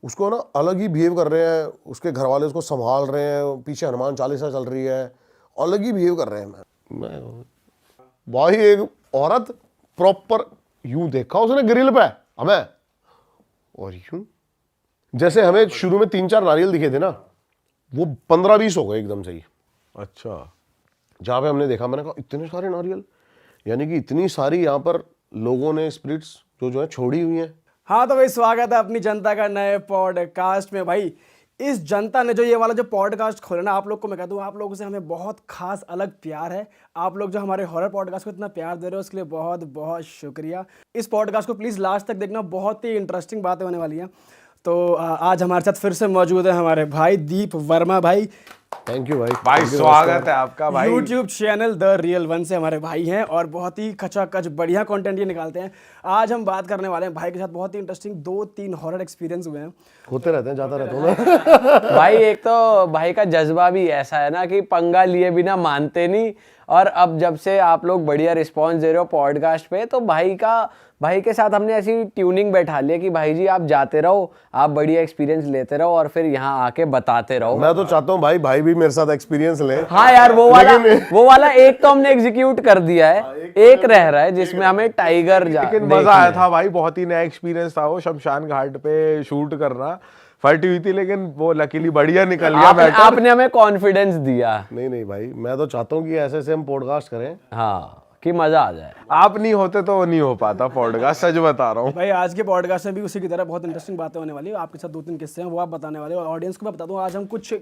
उसको ना अलग ही बिहेव कर रहे हैं, उसके घर वाले उसको संभाल रहे हैं, पीछे हनुमान चालीसा चल रही है, अलग ही बिहेव कर रहे हैं। मैं भाई एक औरत प्रॉपर यूं देखा उसने ग्रिल पे हमें, और यूं जैसे हमें शुरू में 3-4 नारियल दिखे थे ना, वो 15-20 हो गए एकदम से ही। अच्छा, जहाँ पे हमने देखा, मैंने कहा इतने सारे नारियल, यानी कि इतनी सारी यहाँ पर लोगों ने स्पिरिट्स जो है छोड़ी हुई हैं। हाँ तो भाई स्वागत है अपनी जनता का नए पॉडकास्ट में। भाई इस जनता ने जो ये वाला जो पॉडकास्ट खोला ना, आप लोग को मैं कह दूँ, आप लोगों से हमें बहुत खास अलग प्यार है। आप लोग जो हमारे हॉरर पॉडकास्ट को इतना प्यार दे रहे हो उसके लिए बहुत बहुत शुक्रिया। इस पॉडकास्ट को प्लीज़ लास्ट तक देखना, बहुत ही इंटरेस्टिंग बातें होने वाली हैं। तो आज हमारे साथ फिर से मौजूद है हमारे भाई दीप वर्मा भाई। थैंक यू भाई। भाई स्वागत है आपका भाई। YouTube channel the real one से हमारे भाई हैं और बहुत ही खचाखच बढ़िया कंटेंट ये निकालते हैं। आज हम बात करने वाले हैं भाई के साथ, बहुत ही इंटरेस्टिंग 2-3 हॉरर एक्सपीरियंस हुए हैं। होते रहते हैं, जाता रहता हूँ मैं। भाई एक तो भाई का जज्बा भी ऐसा है ना कि पंगा लिए बिना मानते नहीं, और अब जब से आप लोग बढ़िया रिस्पांस दे रहे हो पॉडकास्ट पे, तो भाई के साथ हमने ऐसी ट्यूनिंग बैठा ली है कि भाई जी आप जाते रहो, आप बढ़िया एक्सपीरियंस लेते रहो और फिर यहाँ आके बताते रहो। मैं तो चाहता हूँ भाई भी मेरे साथ एक्सपीरियंस ले। हाँ यार, वो वाला एक तो हमने एग्जीक्यूट कर दिया है, एक रह रहा है जिसमें हमें टाइगर लेकिन मजा आया था भाई, बहुत ही नया एक्सपीरियंस था वो शमशान घाट पे शूट करना। फटी हुई थी लेकिन वो लकीली बढ़िया निकल गया। आपने हमें कॉन्फिडेंस दिया। नहीं भाई, मैं तो चाहता हूँ कि ऐसे हम पॉडकास्ट करें, हाँ, कि मजा आ जाए। आप नहीं होते तो नहीं हो पाता पॉडकास्ट, सच बता रहा हूँ भाई आज के पॉडकास्ट में भी उसी की तरह बहुत इंटरेस्टिंग बातें होने वाली है। आपके साथ 2-3 किस्से हैं, वो आप बताने वाले हो और ऑडियंस को मैं बता दूं, आज हम कुछ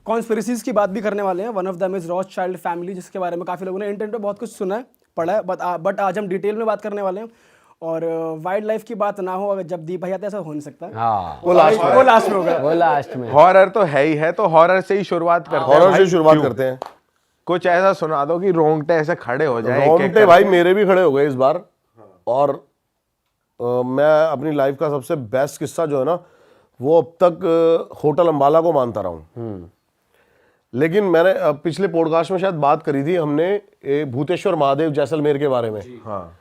कॉन्स्पिरेसीज की बात भी करने वाले हैं। One of them is Rothschild family, जिसके बारे में काफ़ी लोगों ने इंटरनेट पे बहुत कुछ सुना है, पढ़ा है, बट आज हम डिटेल में बात करने वाले हैं। और वाइल्ड लाइफ की बात ना हो, अगर जब दीप भाई आते ऐसा हो नहीं सकता। हाँ, वो लास्ट में होगा। वो लास्ट में। हॉरर तो है ही है, तो हॉरर से ही शुरुआत करते हैं। हॉरर से शुरुआत करते हैं। कुछ ऐसा सुना दो कि रोंगटे ऐसे खड़े हो जाए। रोंगटे भाई मेरे भी खड़े हो गए इस बार। और मैं अपनी लाइफ का सबसे बेस्ट किस्सा जो है ना, वो अब तक होटल अंबाला को मानता रहा हूँ। लेकिन मैंने पिछले पॉडकास्ट में शायद बात करी थी हमने भूतेश्वर महादेव जैसलमेर के बारे में। हाँ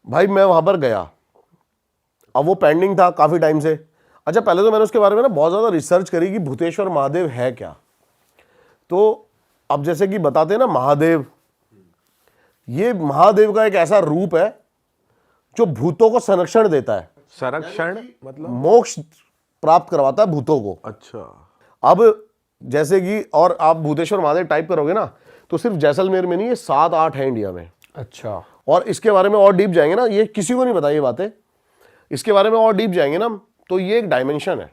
भाई मैं वहां पर गया, अब वो पेंडिंग था काफी टाइम से। अच्छा, पहले तो मैंने उसके बारे में ना बहुत ज्यादा रिसर्च करी कि भूतेश्वर महादेव है क्या। तो अब जैसे कि बताते हैं ना महादेव, ये महादेव का एक ऐसा रूप है जो भूतों को संरक्षण देता है, संरक्षण मतलब मोक्ष प्राप्त करवाता है भूतों को। अच्छा, अब जैसे कि और आप भूतेश्वर महादेव टाइप करोगे ना, तो सिर्फ जैसलमेर में नहीं, ये 7-8 है इंडिया में। अच्छा, और इसके बारे में और डीप जाएंगे ना, ये किसी को नहीं पता ये बातें, इसके बारे में और डीप जाएंगे ना, तो ये एक डायमेंशन है,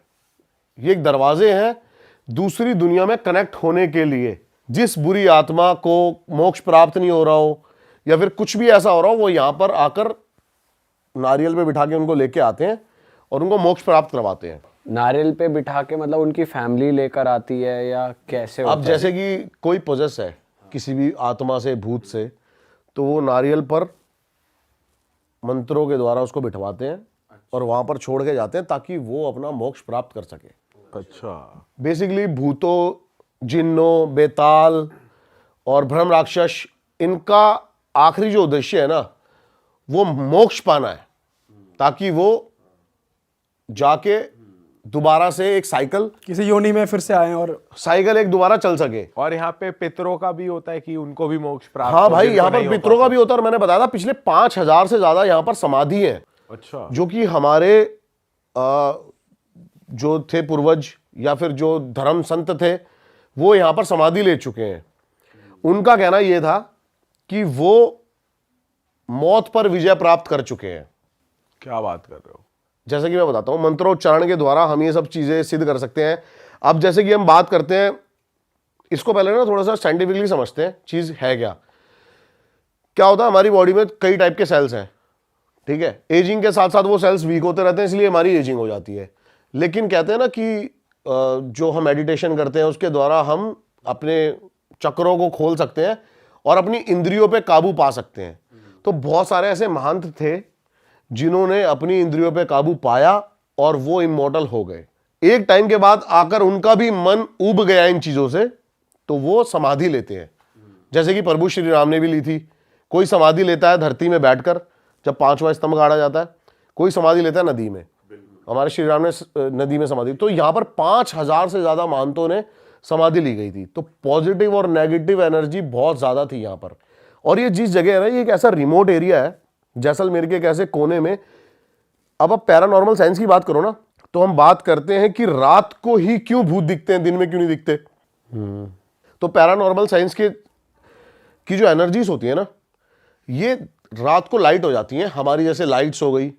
ये एक दरवाजे हैं दूसरी दुनिया में कनेक्ट होने के लिए। जिस बुरी आत्मा को मोक्ष प्राप्त नहीं हो रहा हो या फिर कुछ भी ऐसा हो रहा हो, वो यहां पर आकर नारियल पे बिठा के उनको लेके आते हैं और उनको मोक्ष प्राप्त करवाते हैं। नारियल पे बिठा के मतलब उनकी फैमिली लेकर आती है या कैसे होता अब जैसे कि कोई पोजेस है किसी भी आत्मा से, भूत से, तो वो नारियल पर मंत्रों के द्वारा उसको बिठवाते हैं और वहां पर छोड़ के जाते हैं ताकि वो अपना मोक्ष प्राप्त कर सके। अच्छा, बेसिकली भूतों, जिन्नों, बेताल और भ्रम राक्षस, इनका आखिरी जो उद्देश्य है ना, वो मोक्ष पाना है, ताकि वो जाके दोबारा से एक साइकिल किसी योनि में फिर से आए और एक दोबारा चल सके। और यहाँ पे पितरों का भी होता है कि उनको भी मोक्ष प्राप्त हाँ हो, भाई, जिनको यहाँ पर नहीं हो पितरों का पाता। भी होता है। और मैंने बताया था पिछले 5000 से ज्यादा यहाँ पर समाधि है, अच्छा, जो कि हमारे जो थे पूर्वज या फिर जो धर्म संत थे, वो यहां पर समाधि ले चुके हैं। उनका कहना यह था कि वो मौत पर विजय प्राप्त कर चुके हैं। क्या बात कर रहे हो? जैसे कि मैं बताता हूं, मंत्रोच्चारण के द्वारा हम ये सब चीजें सिद्ध कर सकते हैं। अब जैसे कि हम बात करते हैं, इसको पहले ना थोड़ा सा साइंटिफिकली समझते हैं चीज है क्या। क्या होता है, हमारी बॉडी में कई टाइप के सेल्स हैं, ठीक है। एजिंग के साथ साथ वो सेल्स वीक होते रहते हैं, इसलिए हमारी एजिंग हो जाती है। लेकिन कहते हैं ना कि जो हम मेडिटेशन करते हैं उसके द्वारा हम अपने चक्रों को खोल सकते हैं और अपनी इंद्रियों पे काबू पा सकते हैं। तो बहुत सारे ऐसे महंत थे जिन्होंने अपनी इंद्रियों पे काबू पाया और वो इमॉर्टल हो गए। एक टाइम के बाद आकर उनका भी मन उब गया इन चीजों से, तो वो समाधि लेते हैं। जैसे कि प्रभु श्री राम ने भी ली थी। कोई समाधि लेता है धरती में बैठकर, जब 5वां स्तंभ गाड़ा जाता है, कोई समाधि लेता है नदी में। हमारे श्री राम ने नदी में समाधि, तो यहाँ पर 5,000 से ज्यादा महंतों ने समाधि ली गई थी। तो पॉजिटिव और नेगेटिव एनर्जी बहुत ज्यादा थी यहाँ पर। और ये जिस जगह है ना, ये एक ऐसा रिमोट एरिया है जैसलमेर के एक ऐसे कोने में। अब आप पैरानॉर्मल साइंस की बात करो ना, तो हम बात करते हैं कि रात को ही क्यों भूत दिखते हैं, दिन में क्यों नहीं दिखते। तो पैरानॉर्मल साइंस के की जो एनर्जीज होती है ना, ये रात को लाइट हो जाती हैं हमारी, जैसे लाइट्स हो गई,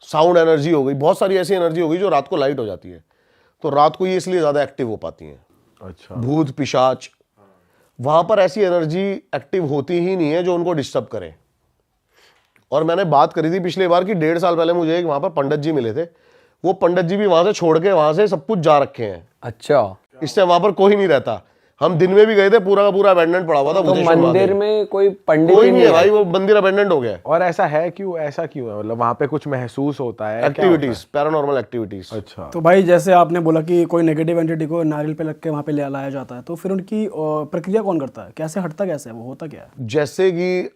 साउंड एनर्जी हो गई, बहुत सारी ऐसी एनर्जी हो गई जो रात को लाइट हो जाती है। तो रात को ये इसलिए ज्यादा एक्टिव हो पाती हैं। अच्छा। भूत पिशाच, वहां पर ऐसी एनर्जी एक्टिव होती ही नहीं है जो उनको डिस्टर्ब करे। और मैंने बात करी थी पिछले बार कि 1.5 साल पहले मुझे एक वहां पर पंडित जी मिले थे। वो पंडित जी भी वहां से छोड़ के वहां से सब कुछ जा रखे हैं। अच्छा, इससे वहां पर कोई नहीं रहता। हम दिन में भी गए थे, पूरा का पूरा अबेंडेंट पड़ा हुआ था। तो भूतेश्वर मंदिर महादेव। में कोई पंडित कोई ही नहीं है भाई, वो मंदिर अबेंडेंट हो गया है। और ऐसा है क्यों, ऐसा क्यों है? मतलब वहां पे कुछ महसूस होता है, क्या होता एक्टिविटीज, पैरानॉर्मल एक्टिविटीज। है? अच्छा। तो भाई जैसे आपने बोला कि कोई नेगेटिव एंटिटी को नारियल पे लग के वहाँ पे ले लाया जाता है, तो फिर उनकी प्रक्रिया कौन करता है, कैसे हटता, कैसे है वो, होता क्या है? जैसे कि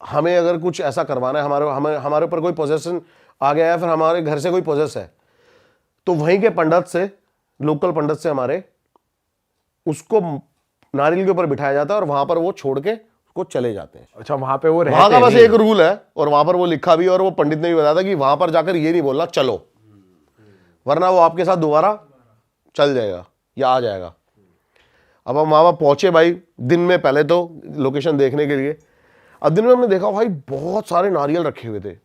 हमें अगर कुछ ऐसा करवाना है, हमारे ऊपर कोई पोजेशन आ गया है, फिर हमारे घर से कोई पोजेस है, तो वहीं के पंडित से, लोकल पंडित से हमारे, उसको नारियल के ऊपर बिठाया जाता है और वहां पर वो छोड़ के उसको चले जाते हैं। अच्छा, वहां पे वो रहते वहां का बस नहीं। एक रूल है, और वहां पर वो लिखा भी है, और वो पंडित ने भी बताया था कि वहां पर जाकर ये नहीं बोलना चलो, वरना वो आपके साथ दोबारा चल जाएगा या आ जाएगा। अब हम वहां पर पहुंचे भाई दिन में, पहले तो लोकेशन देखने के लिए। अब दिन में हमने देखा भाई बहुत सारे नारियल रखे हुए थे।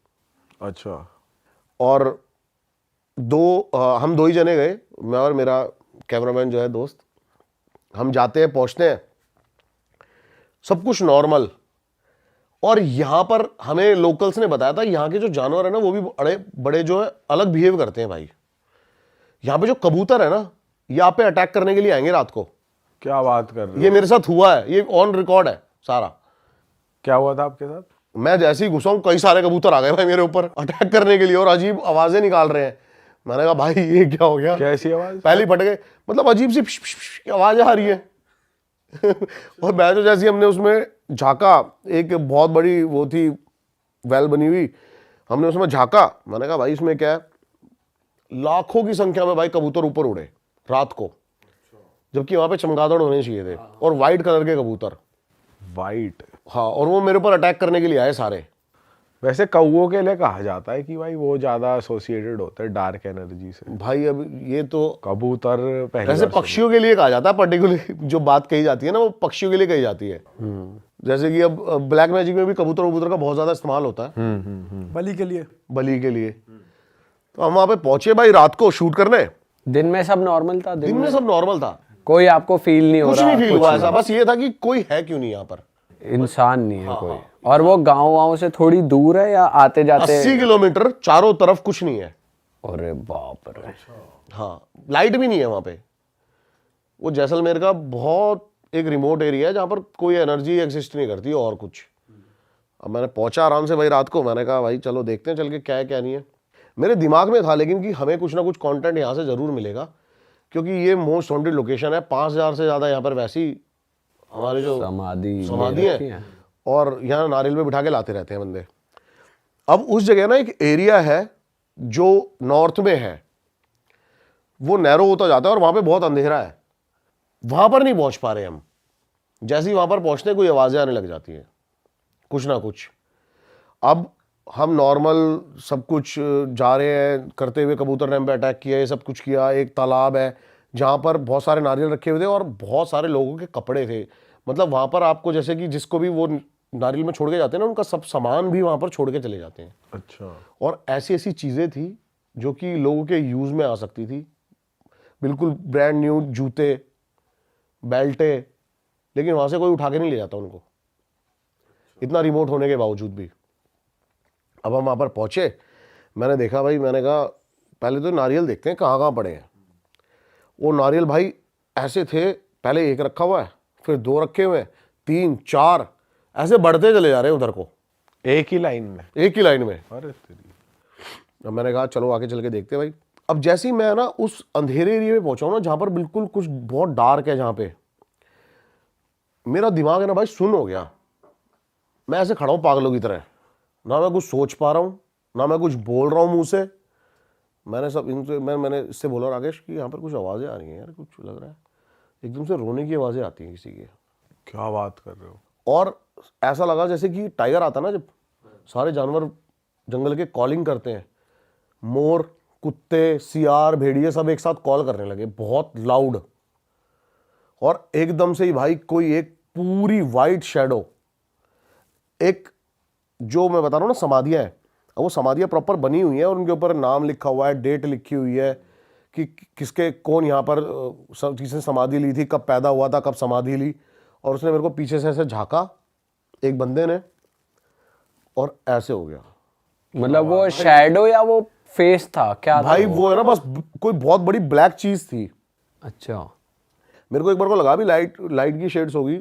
अच्छा। और हम 2 ही जने गए, मैं और मेरा कैमरामैन जो है दोस्त। हम जाते हैं, पहुंचते हैं, सब कुछ नॉर्मल। और यहां पर हमें लोकल्स ने बताया था यहाँ के जो जानवर है ना, वो भी बड़े बड़े जो है अलग बिहेव करते हैं भाई। यहाँ पे जो कबूतर है ना, ये आप पे अटैक करने के लिए आएंगे रात को। क्या बात कर रहे ये हो? मेरे साथ हुआ है, ये ऑन रिकॉर्ड है सारा। क्या हुआ था आपके साथ? मैं जैसे ही घुसा हूं, कई सारे कबूतर आ गए भाई मेरे ऊपर अटैक करने के लिए, और अजीब आवाजें निकाल रहे हैं। मैंने कहा भाई ये क्या हो गया? कैसी आवाज? पहले फट गए, मतलब अजीब सी पिश पिश पिश की आवाज आ रही है। और मैं तो जैसे हमने उसमें झांका, एक बहुत बड़ी वो थी वेल बनी हुई, हमने उसमें झांका। मैंने कहा भाई इसमें क्या है? लाखों की संख्या में भाई कबूतर ऊपर उड़े रात को, जबकि वहां पे चमगादड़ होने चाहिए थे, और व्हाइट कलर के कबूतर। वाइट? हाँ, और वो मेरे ऊपर अटैक करने के लिए आए सारे। वैसे कौओं के लिए कहा जाता है कि भाई वो ज्यादा एसोसिएटेड होते हैं डार्क एनर्जी से। भाई अब ये तो कबूतर पहले वैसे पक्षियों के लिए कहा जाता है, पर्टिकुलर जो बात कही जाती है ना, वो पक्षियों के लिए कही जाती है। जैसे कि अब ब्लैक मैजिक में भी कबूतर वबूतर का बहुत ज्यादा इस्तेमाल होता है बलि के लिए। बलि के लिए। तो हम वहां पे पहुंचे भाई रात को शूट करने। दिन में सब नॉर्मल था? दिन में सब नॉर्मल था, कोई आपको फील नहीं हो कुछ रहा? नहीं फील हुआ ऐसा, बस ये था कि कोई है क्यों नहीं यहाँ पर। इंसान नहीं है कोई? और वो गाँव से थोड़ी दूर है या आते जाते? 80 किलोमीटर चारों तरफ कुछ नहीं है। अरे बाप रे। हाँ, लाइट भी नहीं है वहां पे। वो जैसलमेर का बहुत एक रिमोट एरिया है जहां पर कोई एनर्जी एग्जिस्ट नहीं करती और कुछ। अब मैंने पहुंचा आराम से भाई रात को, मैंने कहा भाई चलो देखते हैं चल के क्या है क्या नहीं है। मेरे दिमाग में था लेकिन कि हमें कुछ ना कुछ कंटेंट यहाँ से जरूर मिलेगा, क्योंकि ये मोस्ट हॉन्टेड लोकेशन है। 5,000 से ज्यादा यहाँ पर वैसी हमारे जो समाधि है, और यहाँ नारियल में बिठा के लाते रहते हैं बंदे। अब उस जगह ना एक एरिया है जो नॉर्थ में है, वो नैरो होता जाता है और वहां पे बहुत अंधेरा है, वहां पर नहीं पहुंच पा रहे हम। जैसे ही वहां पर पहुंचते कोई आवाजें आने लग जाती हैं, कुछ ना कुछ। अब हम नॉर्मल सब कुछ जा रहे हैं करते हुए, कबूतर ने पे अटैक किया, ये सब कुछ किया। एक तालाब है जहां पर बहुत सारे नारियल रखे हुए थे और बहुत सारे लोगों के कपड़े थे। मतलब वहां पर आपको जैसे कि जिसको भी वो नारियल में छोड़ के जाते हैं ना, उनका सब सामान भी वहां पर छोड़ के चले जाते हैं। अच्छा। और ऐसी ऐसी चीजें थी जो कि लोगों के यूज में आ सकती थी, बिल्कुल ब्रांड न्यू जूते, बेल्टे, लेकिन वहां से कोई उठा के नहीं ले जाता उनको, इतना रिमोट होने के बावजूद भी। अब हम वहां पर पहुंचे, मैंने देखा भाई, मैंने कहा पहले तो नारियल देखते हैं कहाँ कहाँ पड़े हैं। वो नारियल भाई ऐसे थे, पहले एक रखा हुआ है, फिर 2 रखे हुए हैं, 3, 4 ऐसे बढ़ते चले जा रहे हैं उधर को, एक ही लाइन में? एक ही लाइन में। अरे तेरी। अब मैंने कहा चलो आगे चल के देखते हैं भाई। अब जैसे ही मैं ना उस अंधेरे एरिया में पहुंचा हूं ना, जहां पर बिल्कुल कुछ बहुत डार्क है, जहां पे मेरा दिमाग है ना भाई सुन हो गया। मैं ऐसे खड़ा हूं पागलों की तरह, ना मैं कुछ सोच पा रहा हूं, ना मैं कुछ बोल रहा हूं मुंह से, मैंने सब इनसे मैंने इससे बोला राकेश कि यहाँ पर कुछ आवाज़ें आ रही हैं यार, कुछ लग रहा है, एकदम से रोने की आवाज़ें आती हैं किसी की। क्या बात कर रहे हो? और ऐसा लगा जैसे कि टाइगर आता ना, जब सारे जानवर जंगल के कॉलिंग करते हैं, मोर, कुत्ते, सियार, भेड़िए सब एक साथ कॉल करने लगे बहुत लाउड। और एकदम से ही भाई कोई एक पूरी वाइट शैडो, एक जो मैं बता रहा हूँ ना समाधियाँ हैं, वो समाधियाँ प्रॉपर बनी हुई हैं और उनके ऊपर नाम लिखा हुआ है, डेट लिखी हुई है कि किसके कौन यहाँ पर किसने समाधि ली थी, कब पैदा हुआ था, कब समाधि ली। और उसने मेरे को पीछे से ऐसे झांका एक बंदे ने और ऐसे हो गया। मतलब वो शैडो या वो फेस था क्या भाई था वो है ना बस कोई बहुत बड़ी ब्लैक चीज थी। अच्छा। मेरे को एक बार को लगा भी लाइट की शेड्स होगी,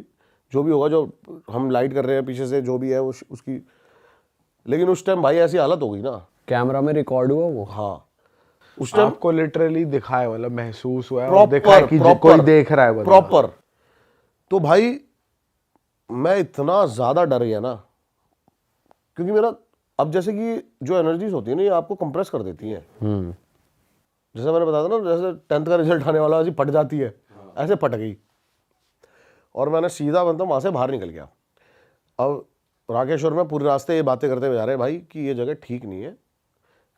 जो भी होगा, जो हम लाइट कर रहे हैं पीछे से जो भी है उसकी, लेकिन उस टाइम भाई ऐसी हालत हो गई ना। कैमरा में रिकॉर्ड हुआ वो? हाँ उस टाइम आपको लिटरली दिखाया, मतलब महसूस हुआ है और देखा है कि प्रॉपर कोई देख रहा है बंदा। प्रॉपर। तो भाई मैं इतना ज्यादा डर गया ना, क्योंकि मेरा अब जैसे कि जो एनर्जीज होती है ना ये आपको कंप्रेस कर देती हैं। जैसे मैंने बताया था ना, जैसे 10th का रिजल्ट आने वाला ऐसी फट जाती है, ऐसे फट गई। और मैंने सीधा मतलब वहां से बाहर निकल गया। अब राकेश और मैं पूरे रास्ते ये बातें करते हुए जा रहे हैं भाई कि ये जगह ठीक नहीं है,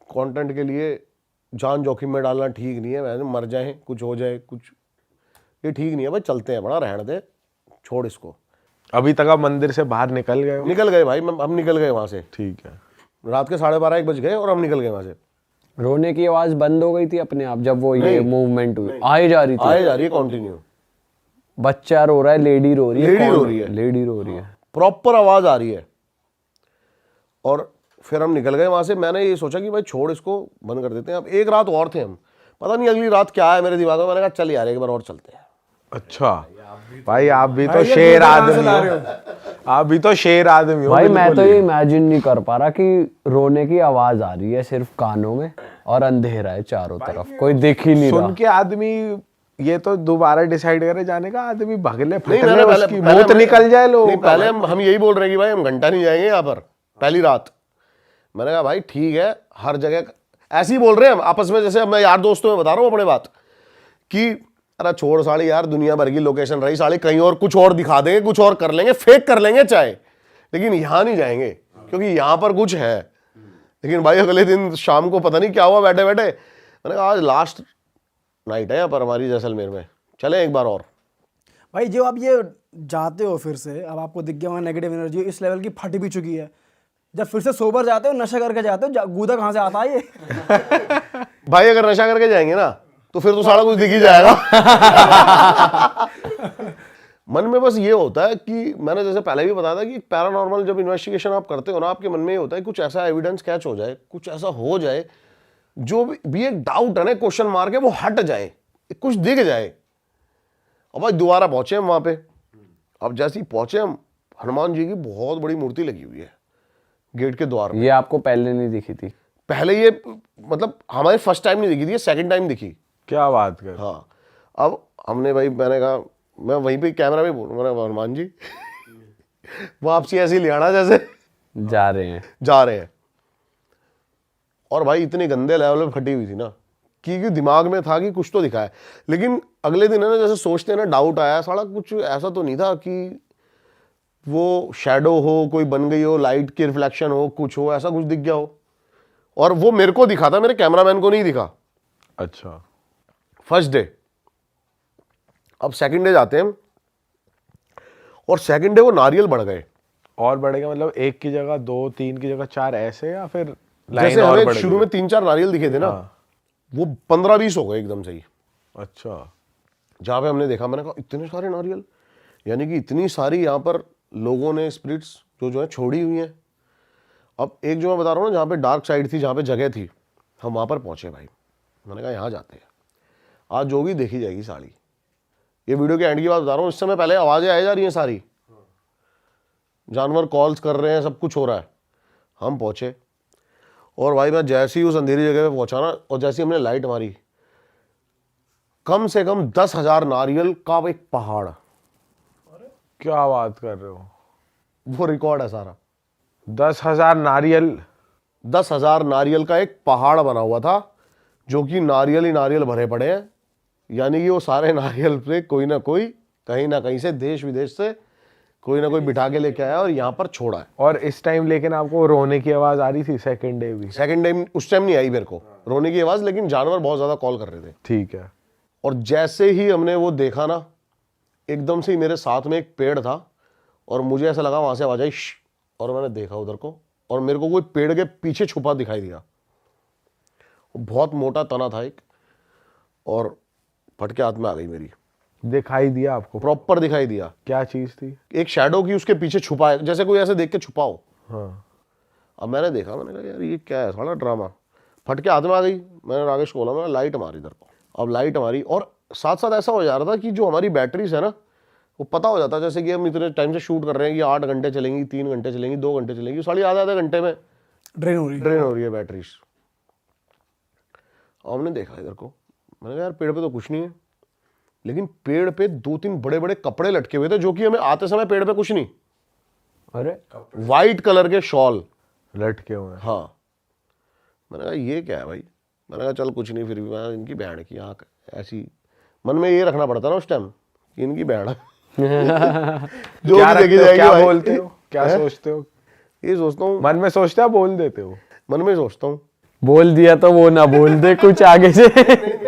कंटेंट के लिए जान जोखिम में डालना ठीक नहीं है, मैंने मर जाए कुछ हो जाए कुछ, ये ठीक नहीं है भाई, चलते हैं, बड़ा रहने दे, छोड़ इसको। अभी तक आप मंदिर से बाहर निकल गए हो? निकल गए भाई, हम निकल गए वहां से। ठीक है। रात के 12:30-1 बज गए और हम निकल गए वहां से। रोने की आवाज बंद हो गई थी अपने आप जब वो ये नहीं, मूवमेंट हुई? आए जा रही थी? आए जा रही है कंटिन्यू। बच्चा रो रहा है, लेडी रो रही है? लेडी कौन रो रही है। लेडी रो रही है। प्रॉपर आवाज आ रही है। और फिर हम निकल गए वहां से। मैंने ये सोचा कि भाई छोड़ इसको, बंद कर देते हैं। अब एक रात और थे हम, पता नहीं अगली रात क्या है मेरे दिमाग में, मैंने कहा चल यार एक बार और चलते हैं। अच्छा भाई आप भी तो शेर आदमी हो, आप भी तो शेर आदमी हो। भाई मैं बिल्कुल तो ही। ये इमेजिन नहीं कर पा रहा कि रोने की आवाज आ रही है सिर्फ कानों में और अंधेरा है चारों तरफ, कोई दिख ही नहीं रहा। सुन के आदमी ये तो दोबारा डिसाइड करे जाने का, आदमी भगले नहीं, फटले मैंने पहले- उसकी पहले मौत हमने- निकल जाए लोगों नहीं, का। पहले हम यही बोल रहे हैं कि भाई हम घंटा नहीं जाएंगे यहाँ पर पहली रात। मैंने कहा भाई ठीक है, हर जगह ऐसे ही बोल रहे हैं हम आपस में, जैसे मैं यार दोस्तों में बता रहा हूँ अपने बात कि अरे छोड़ साली यार, दुनिया भर की लोकेशन रही साली, कहीं और कुछ और दिखा देंगे, कुछ और कर लेंगे, फेक कर लेंगे चाहे, लेकिन यहाँ नहीं जाएंगे क्योंकि यहाँ पर कुछ है। लेकिन भाई अगले दिन शाम को पता नहीं क्या हुआ, बैठे बैठे मैंने कहा आज लास्ट नाइट है यहाँ पर हमारी जैसलमेर में, चले एक बार और। भाई जो आप ये जाते हो फिर से, अब आपको दिख गया वहाँ नेगेटिव एनर्जी इस लेवल की फट भी चुकी है, जब फिर से सोबर जाते हो, नशा करके जाते हो, गूदा कहाँ से आता है ये? भाई अगर नशा करके जाएंगे ना तो फिर तो सारा कुछ दिख ही जाएगा। मन में बस ये होता है कि मैंने जैसे पहले भी बताया था कि पैरानॉर्मल जब इन्वेस्टिगेशन आप करते हो ना, आपके मन में ये होता है कुछ ऐसा एविडेंस कैच हो जाए, कुछ ऐसा हो जाए जो भी एक डाउट है ना, क्वेश्चन मार के वो हट जाए, कुछ दिख जाए। अब भाई दोबारा पहुंचे हम वहां पे। अब जैसे ही पहुंचे हम, हनुमान जी की बहुत बड़ी मूर्ति लगी हुई है गेट के द्वार में। ये आपको पहले नहीं दिखी थी? पहले ये मतलब हमारे फर्स्ट टाइम नहीं दिखी थी, ये सेकंड टाइम दिखी। क्या बात कर। हाँ, अब हमने भाई, मैंने कहा मैं वहीं पे कैमरा में बोलूँ, मैंने हनुमान जी वापसी ऐसे ही ले आना जैसे जा रहे हैं। जा रहे हैं। और भाई इतने गंदे लेवल पे फटी हुई थी ना कि दिमाग में था कि कुछ तो दिखा है, लेकिन अगले दिन है ना जैसे सोचते हैं ना, डाउट आया साला कुछ ऐसा तो नहीं था कि वो शैडो हो, कोई बन गई हो, लाइट की रिफ्लेक्शन हो, कुछ हो, ऐसा कुछ दिख गया हो। और वो मेरे को दिखा था, मेरे कैमरामैन को नहीं दिखा। अच्छा, फर्स्ट डे। अब सेकंड डे जाते हैं और सेकंड डे वो नारियल बढ़ गए। और बढ़ेगा मतलब एक की जगह 2, 3 की जगह 4 ऐसे, या फिर लाइन जैसे और हमें बढ़ शुरू गई? में 3-4 नारियल दिखे थे ना, हाँ। वो 15-20 हो गए एकदम से ही। अच्छा, जहां पे हमने देखा, मैंने कहा इतने सारे नारियल, यानी कि इतनी सारी यहाँ पर लोगों ने स्पिरिट्स जो है छोड़ी हुई हैं। अब एक जो मैं बता रहा हूँ ना, जहाँ पे डार्क साइड थी, जहाँ पे जगह थी, हम वहाँ पर पहुँचे भाई। मैंने कहा यहाँ जाते हैं, आज जो भी देखी जाएगी साड़ी। ये वीडियो के एंड की बात बता रहा हूँ, इस समय पहले आवाज़ें आई जा रही हैं सारी, जानवर कॉल्स कर रहे हैं, सब कुछ हो रहा है। हम पहुँचे और भाई मैं जैसे ही उस अंधेरी जगह पे पहुँचा ना, और जैसे ही हमने लाइट मारी, कम से कम 10,000 नारियल का एक पहाड़। क्या बात कर रहे हो? वो रिकॉर्ड है सारा। 10,000 नारियल? 10,000 नारियल का एक पहाड़ बना हुआ था जो कि नारियल ही नारियल भरे पड़े हैं, यानी कि वो सारे नारियल पे कोई ना कहीं से देश विदेश से कोई ना कोई बिठा के लेके आया और यहाँ पर छोड़ा है। और इस टाइम लेकिन आपको रोने की आवाज आ रही थी सेकंड डे भी? सेकंड टाइम उस टाइम नहीं आई मेरे को रोने की आवाज, लेकिन जानवर बहुत ज्यादा कॉल कर रहे थे। ठीक है। और जैसे ही हमने वो देखा ना, एकदम से ही मेरे साथ में एक पेड़ था और मुझे ऐसा लगा वहां से आवाज आई "श्श", और मैंने देखा उधर को और मेरे को कोई पेड़ के पीछे छुपा दिखाई दिया। बहुत मोटा तना था एक, और फटके हाथ में आ गई मेरी। दिखाई दिया आपको? प्रॉपर दिखाई दिया। क्या चीज थी? एक शैडो की उसके पीछे छुपा है, जैसे कोई ऐसे देख के छुपा हो। हाँ। अब मैंने देखा, मैंने कहा यार ये क्या है, साला ड्रामा। फटके हाथ में आ गई। मैंने राकेश को बोला, मैंने लाइट मारी इधर को। अब लाइट मारी और साथ साथ ऐसा हो जा रहा था कि जो हमारी बैटरीज है ना, वो पता हो जाता है जैसे कि हम इतने टाइम से शूट कर रहे हैं कि 8 घंटे चलेंगी, 3 घंटे चलेंगी, 2 घंटे चलेंगी, साढ़े आधे घंटे में ड्रेन हो रही है। ड्रेन हो रही है बैटरीज। और हमने देखा इधर को, मैंने कहा यार पेड़ पे तो कुछ नहीं है, लेकिन पेड़ पे 2-3 बड़े बड़े कपड़े लटके हुए थे, जो कि हमें आते समय पेड़ पे कुछ नहीं, अरे वाइट कलर के शॉल लटके हुए हैं। हाँ। मैंने कहा ये क्या है भाई। मैंने कहा चल कुछ नहीं, फिर भी मैं इनकी बहन की आँख ऐसी, मन में ये रखना पड़ता ना उस टाइम कि इनकी बहन है। जो क्या भी देखी रखते हो? जाएगी क्या भाई। बोलते हो? क्या सोचते हो? ये सोचता हूँ, मन में सोचते हो, बोल देते हो? मन में सोचता हूँ। बोल दिया तो वो ना बोल दे कुछ आगे से।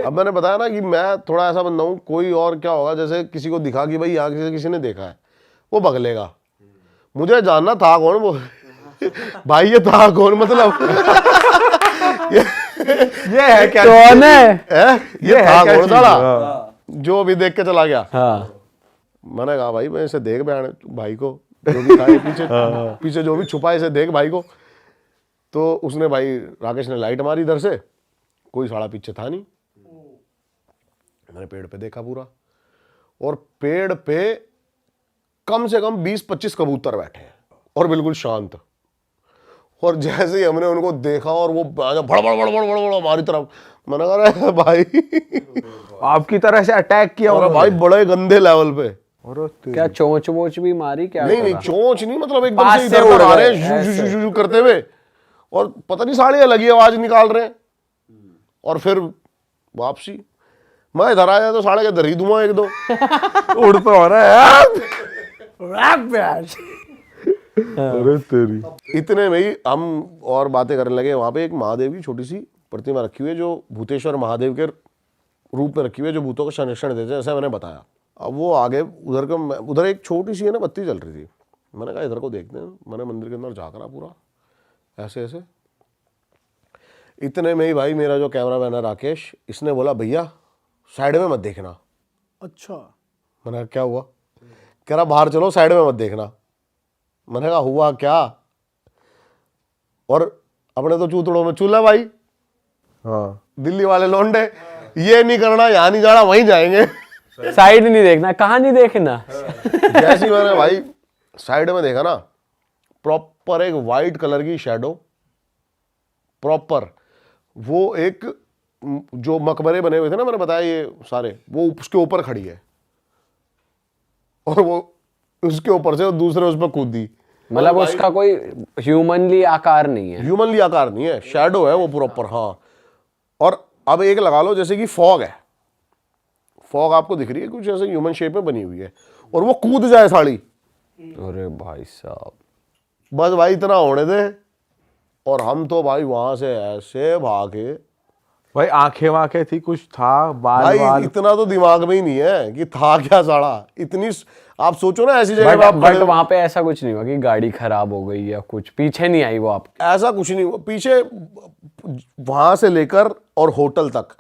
अब मैंने बताया ना कि मैं थोड़ा ऐसा बंदा हूँ, कोई और क्या होगा, जैसे किसी को दिखा कि भाई यहाँ किसी ने देखा है, वो बगलेगा। मुझे जानना था कौन वो भाई, ये था कौन, मतलब ये है क्या? कौन है? ये था क्या कौन चीज़? साला हाँ। जो अभी देख के चला गया। हाँ मैंने कहा भाई मैं इसे देख बहन भाई को, जो भी था ये पीछे पीछे जो भी छुपा है इसे देख भाई को। तो उसने भाई राकेश ने लाइट मारी इधर से, कोई साड़ा पीछे था नहीं। मैंने पेड़ पे देखा पूरा, और पेड़ पे कम से कम 20-25 कबूतर बैठे हैं और बिल्कुल शांत। और जैसे ही हमने उनको देखा और वो भड़ भड़ भड़ भड़ भड़ हमारी तरफ, मैंने कहा अरे भाई आपकी तरह से अटैक किया और उन्होंने? भाई बड़े गंदे लेवल पे। अरे क्या चोंच वोच भी मारी क्या? नहीं नहीं, चोंच नहीं, मतलब एकदम पास से से इधर उड़ उधर आ गए, रहे हैं जू जू जू जू करते हुए, और पता नहीं साले अलग ही आवाज निकाल रहे हैं। और फिर वापसी, मैं इधर आया तो साले के इधर ही धुआं एक दो उड़ तो हो रहा है। Rap batch. अरे तेरी। इतने में ही हम और बातें करने लगे। वहां पे एक महादेव की छोटी सी प्रतिमा रखी हुई है, जो भूतेश्वर महादेव के रूप में रखी हुई है, जो भूतों का संरक्षण देते हैं, जैसा मैंने बताया। अब वो आगे उधर एक छोटी सी है ना बत्ती जल रही थी। मैंने कहा इधर को देखते हैं। मैंने मंदिर के अंदर झाँक रहा पूरा ऐसे ऐसे। इतने में ही भाई मेरा जो कैमरा मैन है राकेश, इसने बोला भैया साइड में मत देखना। अच्छा, मैंने कहा क्या हुआ? कह रहा बाहर चलो, साइड में मत देखना। मैंने कहा हुआ क्या? और अपने तो चूतड़ों में चूल्हा भाई, हाँ। दिल्ली वाले लौंडे, ये नहीं करना, यहाँ नहीं जाना, वहीं जाएंगे। साइड नहीं देखना, कहाँ नहीं देखना। जैसे ही मैंने भाई साइड में देखा ना, प्रॉपर एक वाइट कलर की शैडो, प्रॉपर वो एक जो मकबरे बने हुए थे ना, मैंने बताया ये सारे, वो उसके ऊपर खड़ी है, और वो उसके ऊपर से दूसरे उस पर कूदी। मतलब उसका कोई ह्यूमनली आकार नहीं है। ह्यूमनली आकार नहीं है, शैडो है वो प्रॉपर। हाँ, और अब एक लगा लो जैसे कि फॉग है, फॉग आपको दिख रही है कुछ ऐसे ह्यूमन शेप में बनी हुई है, और वो कूद जाए साड़ी। अरे भाई साहब, बस भाई इतना होने दे, और हम तो भाई वहां से ऐसे भागे। भाई आंखें वाखें थी, कुछ था, बाल भाई बाल? इतना तो दिमाग में ही नहीं है कि था क्या साड़ा। इतनी आप सोचो ना ऐसी जगह पे आप बट खड़े हो। वहां पे ऐसा कुछ नहीं हुआ कि गाड़ी खराब हो गई या कुछ, पीछे नहीं आई वो आपके? ऐसा कुछ नहीं हुआ। पीछे वहां से लेकर और होटल तक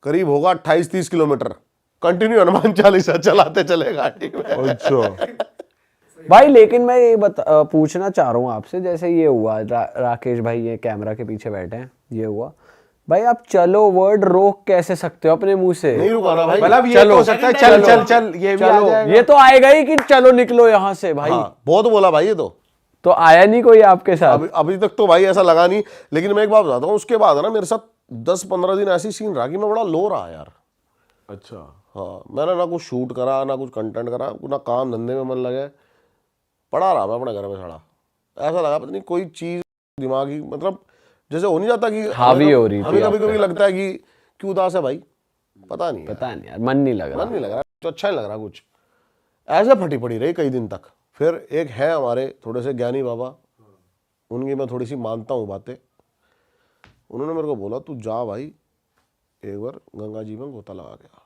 करीब होगा 28-30 किलोमीटर कंटिन्यू हनुमान चालीसा चलाते चले गाड़ी में। अच्छा। भाई लेकिन मैं ये पूछना चाह रहा हूँ आपसे, जैसे ये हुआ राकेश भाई ये कैमरा के पीछे बैठे हैं, ये हुआ भाई, आप चलो वर्ड रोक कैसे सकते हो अपने मुंह से? नहीं रुका ना भाई। मतलब ये चलो, तो हो सकता है चल चल चल, ये भी आ चलो, जाएगा। ये तो आएगा ही कि चलो निकलो यहाँ से भाई। हाँ, बहुत बोला भाई ये तो आया नहीं कोई आपके साथ? अभी तक तो भाई ऐसा लगा नहीं। लेकिन मैं एक बात बताता हूँ, उसके बाद है ना मेरे साथ 10-15 दिन ऐसी सीन रहा कि मैं बड़ा लो रहा यार। अच्छा। हाँ, मैंने ना कुछ शूट करा, ना कुछ कंटेंट करा, ना काम धंधे में मन लगे, पड़ा रहा मैं अपने घर में साड़ा। ऐसा लगा पता नहीं कोई चीज़ दिमागी, मतलब जैसे हो नहीं जाता कि हावी हो रही थी हमें आप कभी कभी लगता है कि क्यों उदास है भाई, पता नहीं पता नहीं यार, मन नहीं लग रहा। मन नहीं लग रहा, तो अच्छा नहीं लग रहा कुछ, ऐसे फटी पड़ी रही कई दिन तक। फिर एक है हमारे थोड़े से ज्ञानी बाबा, उनकी मैं थोड़ी सी मानता हूँ बातें, उन्होंने मेरे को बोला तू जा भाई एक बार गंगा जी में गोता लगा गया।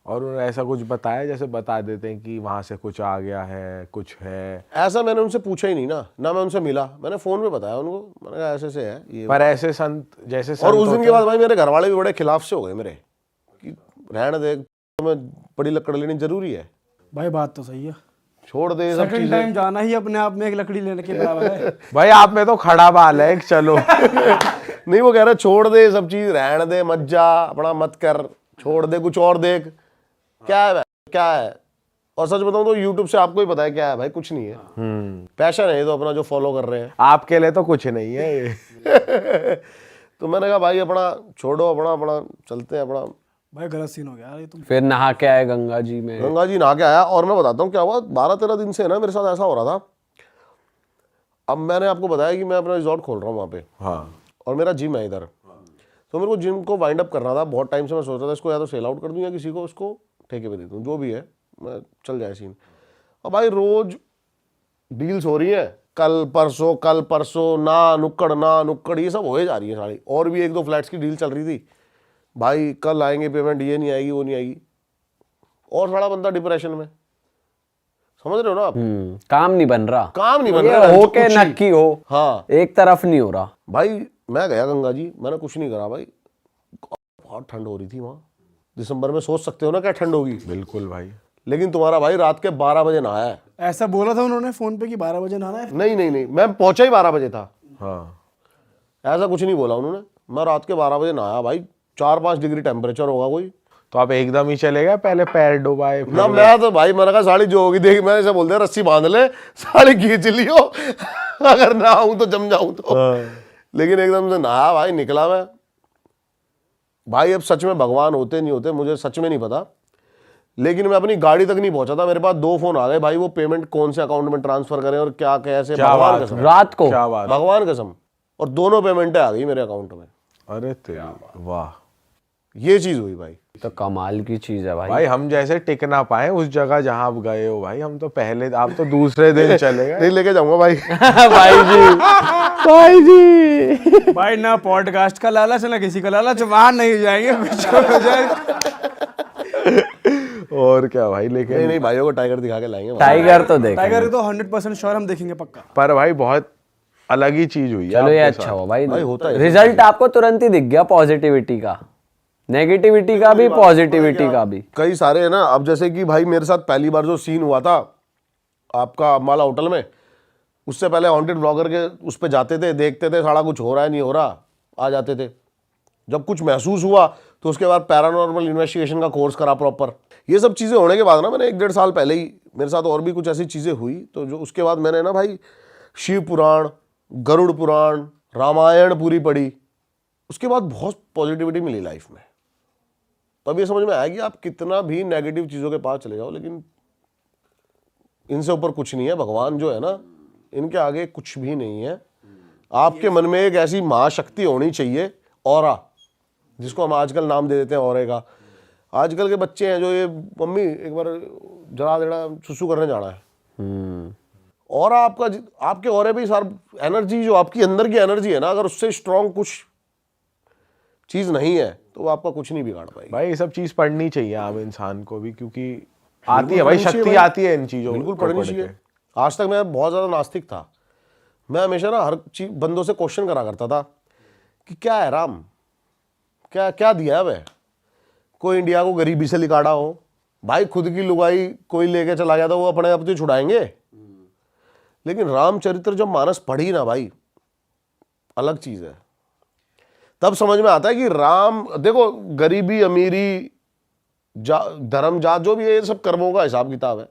और उन्होंने ऐसा कुछ बताया जैसे बता देते हैं कि वहां से कुछ आ गया है, कुछ है? ऐसा मैंने उनसे पूछा ही नहीं ना मैं उनसे मिला, मैंने फोन पे बताया उनको, मैंने कहा ऐसे से है ये। पर ऐसे संत जैसे और संत उस दिन होते के बाद भाई मेरे घर वाले भी बड़े खिलाफ से हो गए मेरे, कि रहने दे, तुम्हें बड़ी लकड़ लेनी जरूरी है, भाई बात तो सही है, छोड़ दे ये सब सेकंड चीजें। टाइम जाना ही अपने आप में एक लकड़ी लेने के बराबर है। भाई आप में तो खड़ा बाल है एक, चलो। नहीं वो कह रहे छोड़ दे सब चीज, रहने दे, मत जा, अपना मत कर, छोड़ दे, कुछ और देख। क्या है भाई, क्या है? और सच बताऊं तो YouTube से आपको ही पता है क्या है भाई, कुछ नहीं है। पैशन है ये तो अपना जो फॉलो कर रहे हैं। आपके लिए तो कुछ नहीं है ये। तो मैंने कहा भाई अपना छोड़ो, अपना अपना चलते हैं अपना। भाई गलत सीन हो गया यार ये तो। फिर नहा के आए गंगा जी में। गंगा जी नहा के आया, और मैं बताता हूँ क्या हुआ, 12-13 दिन से ना मेरे साथ ऐसा हो रहा था। अब मैंने आपको बताया कि मैं अपना रिजॉर्ट खोल रहा हूँ वहाँ पे, हाँ। और मेरा जिम है इधर, तो मेरे को जिम को वाइंड अप करना था। बहुत टाइम से मैं सोच रहा था इसको या तो सेल आउट कर दूँ या किसी को उसको ठेके पे दे दूँ, जो भी है मैं चल जाए सीन। और भाई रोज डील्स हो रही हैं, कल परसों ना नुक्कड़ ये सब हो जा रही है सारी। और भी 1-2 फ्लैट्स की डील चल रही थी, भाई कल आएंगे पेमेंट, ये नहीं आएगी वो नहीं आएगी, और सारा बंदा डिप्रेशन में, समझ रहे हो ना आप? काम नहीं बन रहा, काम नहीं बन ये रहा, हो कुछ के ही। नक्की हो, हाँ एक तरफ नहीं हो रहा। भाई मैं गया गंगा जी, मैंने कुछ नहीं करा भाई, बहुत ठंड हो रही थी वहाँ, दिसंबर में सोच सकते हो ना क्या ठंड होगी। बिल्कुल भाई। लेकिन तुम्हारा भाई रात के 12 बजे नहाया है। ऐसा बोला था उन्होंने फोन पे कि 12 बजे नहाना है। नहीं, मैं पहुंचा ही 12 बजे था। हाँ। ऐसा कुछ नहीं बोला उन्होंने, मैं रात के 12 बजे नहाया भाई, 4-5 डिग्री टेम्परेचर होगा कोई तो आप एकदम ही चले गए, पहले पैर डुबाए फिर? ना। मैं तो भाई मैंने कहा साड़ी जो होगी देख, मैंने ऐसे बोल दिया रस्सी बांध ले, साड़ी खींच लियो, अगर ना आऊं तो जम जाऊं तो। लेकिन एकदम से नहाया भाई, निकला मैं भाई। अब सच में भगवान होते नहीं होते मुझे सच में नहीं पता, लेकिन मैं अपनी गाड़ी तक नहीं पहुंचा था, मेरे पास 2 फोन आ गए भाई, वो पेमेंट कौन से अकाउंट में ट्रांसफर करें और क्या कैसे, भगवान कसम, रात को क्या बात। भगवान कसम, और दोनों पेमेंटें आ गई मेरे अकाउंट में। अरे तेरा वाह, ये चीज हुई भाई। तो कमाल की चीज है भाई। भाई हम जैसे टिक ना पाए उस जगह जहां आप गए हो भाई, हम तो पहले, आप तो दूसरे दिन चले गए। नहीं लेके जाऊंगा भाई। भाई जी भाई ना पॉडकास्ट का लालच ना किसी का लालच, वहां नहीं जाएंगे, कुछ हो जाए। और क्या भाई, लेकिन नहीं भाइयों को टाइगर दिखा के लाएंगे। टाइगर तो देख। टाइगर तो 100% श्योर हम देखेंगे पक्का। पर भाई बहुत अलग ही चीज हुई है चलो ये आपके अच्छा साथ। हुआ भाई, होता है। रिजल्ट आपको तुरंत ही दिख गया, पॉजिटिविटी का, नेगेटिविटी का भी, पॉजिटिविटी का भी। कई सारे है ना। अब जैसे कि भाई मेरे साथ पहली बार जो सीन हुआ था आपका अम्बाला होटल में, उससे पहले हॉन्टेड ब्लॉगर के उस पे जाते थे, देखते थे सारा कुछ हो रहा है नहीं हो रहा, आ जाते थे। जब कुछ महसूस हुआ तो उसके बाद पैरानॉर्मल इन्वेस्टिगेशन का कोर्स करा प्रॉपर। ये सब चीज़ें होने के बाद ना, मैंने 1-1.5 साल पहले ही मेरे साथ और भी कुछ ऐसी चीज़ें हुई, तो जो उसके बाद मैंने ना भाई शिव पुराण, गरुड़ पुराण, रामायण पूरी पढ़ी। उसके बाद बहुत पॉजिटिविटी मिली लाइफ में। तब ये समझ में आया कि आप कितना भी नेगेटिव चीज़ों के पास चले जाओ, लेकिन इनसे ऊपर कुछ नहीं है। भगवान जो है ना, इनके आगे कुछ भी नहीं है। आपके मन में एक ऐसी महाशक्ति होनी चाहिए, ऑरा, जिसको हम आजकल नाम दे देते हैं ऑरे का। आजकल के बच्चे हैं जो ये, मम्मी एक बार जरा देना सुसु करने जाना है, और आपका आपके ऑरे पे सारा एनर्जी, जो आपकी अंदर की एनर्जी है ना, अगर उससे स्ट्रांग कुछ चीज नहीं है तो वो आपका कुछ नहीं बिगाड़ पाएगी। भाई ये सब चीज पढ़नी चाहिए आम इंसान को भी, क्योंकि आती है भाई, शक्ति आती है इन चीजों बिल्कुल को पढ़नी पढ़ चाहिए। के। आज तक मैं बहुत ज्यादा नास्तिक था। मैं हमेशा ना हर चीज बंदों से क्वेश्चन करा करता था कि क्या है राम, क्या क्या दिया है वह। कोई इंडिया को गरीबी से लिकाड़ा हो, भाई खुद की लुगाई कोई लेके चला गया तो वो अपने आप तो छुड़ाएंगे। लेकिन रामचरित्र जब मानस पढ़ी ना भाई, अलग चीज है। तब समझ में आता है कि राम, देखो गरीबी अमीरी धर्म जात जो भी है, ये सब कर्मों का हिसाब किताब है,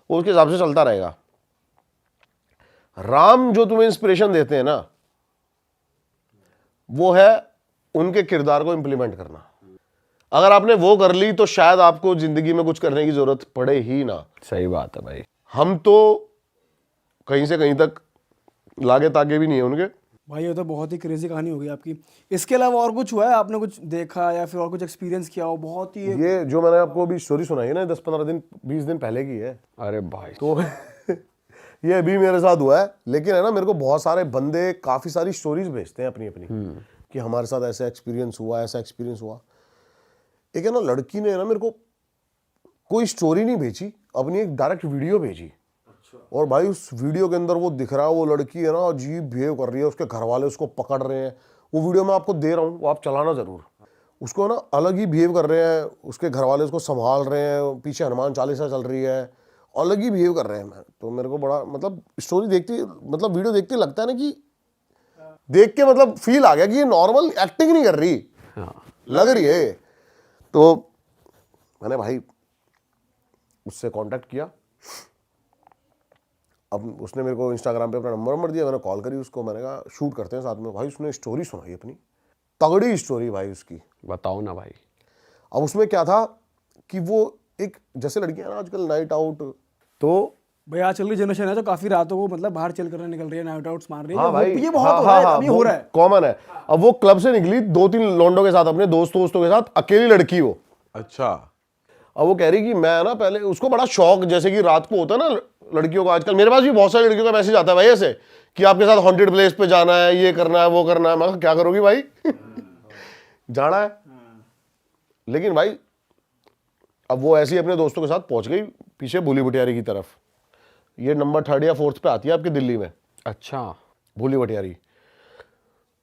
वो उसके हिसाब से चलता रहेगा। राम जो तुम्हें इंस्पिरेशन देते हैं ना, वो है उनके किरदार को इंप्लीमेंट करना। अगर आपने वो कर ली तो शायद आपको जिंदगी में कुछ करने की जरूरत पड़े ही ना। सही बात है भाई। हम तो कहीं से कहीं तक लागे तागे भी नहीं है उनके, भाई ये तो बहुत ही क्रेजी कहानी हो गई आपकी। इसके अलावा और कुछ हुआ है, आपने कुछ देखा या फिर और कुछ एक्सपीरियंस किया हो? बहुत ही ये जो मैंने आपको अभी स्टोरी सुनाई है ना, 10-15 दिन 20 दिन पहले की है, अरे भाई तो ये अभी मेरे साथ हुआ है। लेकिन है ना, मेरे को बहुत सारे बंदे काफ़ी सारी स्टोरीज भेजते हैं अपनी अपनी, कि हमारे साथ ऐसा एक्सपीरियंस हुआ, ऐसा एक्सपीरियंस हुआ। एक है ना लड़की ने ना मेरे को कोई स्टोरी नहीं भेजी, अपनी एक डायरेक्ट वीडियो भेजी। और भाई उस वीडियो के अंदर वो दिख रहा है, वो लड़की है ना अजीब बिहेव कर रही है, उसके घर वाले उसको पकड़ रहे हैं। वो वीडियो मैं आपको दे रहा हूँ, वो आप चलाना ज़रूर। उसको ना अलग ही बिहेव कर रहे हैं, उसके घर वाले उसको संभाल रहे हैं, पीछे हनुमान चालीसा चल रही है, अलग ही बिहेव कर रहे हैं। मैं तो मेरे को बड़ा मतलब स्टोरी देखती, मतलब वीडियो देखते लगता है ना कि देख के मतलब फील आ गया कि ये नॉर्मल एक्टिंग नहीं कर रही, लग रही है। तो मैंने भाई उससे कांटेक्ट किया। अब उसने मेरे को इंस्टाग्राम पे अपना नंबर दिया, मैंने कॉल करी उसको, मैंने कहा शूट करते हैं साथ में। भाई उसने स्टोरी सुनाई अपनी, तगड़ी स्टोरी भाई उसकी। बताओ ना भाई। अब उसमें क्या था कि वो एक जैसे लड़कियां ना आजकल नाइट आउट, तो भाई आजकल की जनरेशन है जो काफी रातों को मतलब बाहर चिल करने निकल रही है, नाइट आउट्स मार रही है। हाँ भाई, ये बहुत हो रहा है, अभी हो रहा है। कॉमन है। अब वो क्लब से निकली 2-3 लौंडों के साथ, अपने दोस्तों के साथ, अकेली लड़की वो। अच्छा। अब वो कह रही कि मैं ना पहले, उसको बड़ा शौक, जैसे कि रात को होता है ना लड़कियों को, आजकल मेरे पास भी बहुत सारी लड़कियों का मैसेज आता है भाई ऐसे कि आपके साथ हॉन्टेड प्लेस पे जाना है, ये करना है, वो करना है। मैं कहा क्या करोगी भाई जाना है। लेकिन भाई अब वो ऐसे ही अपने दोस्तों के साथ पहुंच गई पीछे भूली भटियारी की तरफ। ये नंबर 3rd या 4th पे आती है आपकी दिल्ली में, अच्छा। भूली भटियारी।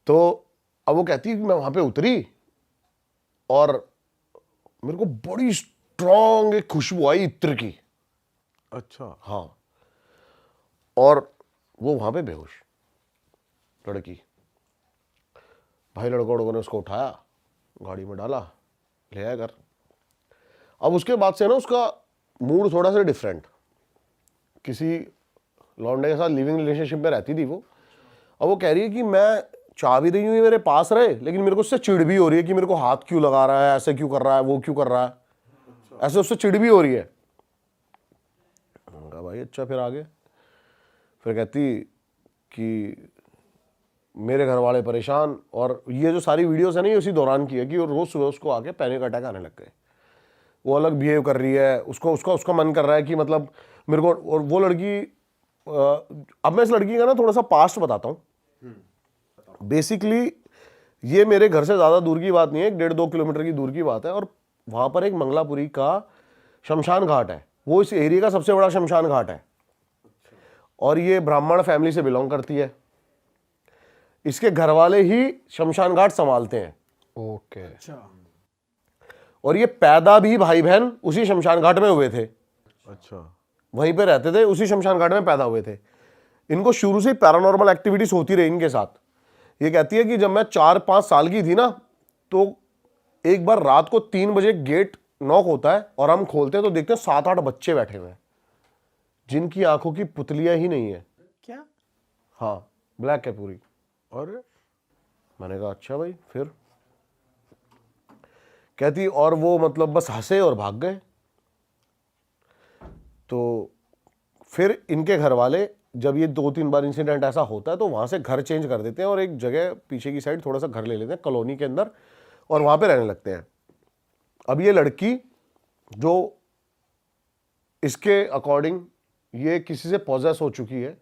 तो अब वो कहती है कि मैं वहां पे उतरी और मेरे को बड़ी स्ट्रॉन्ग एक खुशबू आई इत्र की। अच्छा। हाँ। और वो वहां पे बेहोश लड़की। भाई लड़कों ने उसको उठाया, गाड़ी में डाला, ले आया घर। अब उसके बाद से ना उसका मूड थोड़ा सा डिफरेंट, किसी लौंडे के साथ लिविंग रिलेशनशिप में रहती थी वो। अब वो कह रही है कि मैं चाह भी रही हूँ ये मेरे पास रहे, लेकिन मेरे को उससे चिढ़ भी हो रही है कि मेरे को हाथ क्यों लगा रहा है, ऐसे क्यों कर रहा है, वो क्यों कर रहा है, ऐसे उससे चिढ़ भी हो रही है। मैंने कहा भाई अच्छा, फिर आगे? फिर कहती कि मेरे घर वाले परेशान, और ये जो सारी वीडियोस है ना ये उसी दौरान की है कि रोज सुबह उसको आके पैनिक अटैक आने लग गए। वो अलग बिहेव कर रही है, उसको उसका मन कर रहा है कि मतलब मेरे को। और वो लड़की, अब मैं इस लड़की का ना थोड़ा सा पास्ट बताता हूँ। बेसिकली ये मेरे घर से ज़्यादा दूर की बात नहीं है, 1.5-2 किलोमीटर की दूर की बात है। और वहाँ पर एक मंगलापुरी का शमशान घाट है, वो इस एरिया का सबसे बड़ा शमशान घाट है। और ये ब्राह्मण फैमिली से बिलोंग करती है। इसके घर वाले ही शमशान घाट संभालते हैं। ओके। अच्छा। और ये पैदा भी भाई बहन उसी शमशान घाट में हुए थे, अच्छा। वहीं पे रहते थे, उसी शमशान घाट में पैदा हुए थे। इनको शुरू से पैरानॉर्मल एक्टिविटीज होती रही इनके साथ। ये कहती है कि जब मैं 4-5 साल की थी ना, तो एक बार रात को 3 बजे गेट नॉक होता है और हम खोलते हैं तो देखते हैं 7-8 बच्चे बैठे हुए हैं जिनकी आंखों की पुतलियां ही नहीं है। क्या? हाँ, ब्लैक है पूरी। और मैंने कहा अच्छा भाई। फिर कहती और वो मतलब बस हंसे और भाग गए। तो फिर इनके घर वाले जब ये 2-3 बार इंसिडेंट ऐसा होता है तो वहां से घर चेंज कर देते हैं और एक जगह पीछे की साइड थोड़ा सा घर ले लेते हैं कॉलोनी के अंदर, और वहां पे रहने लगते हैं। अब ये लड़की जो इसके अकॉर्डिंग ये किसी से पॉजेस हो चुकी है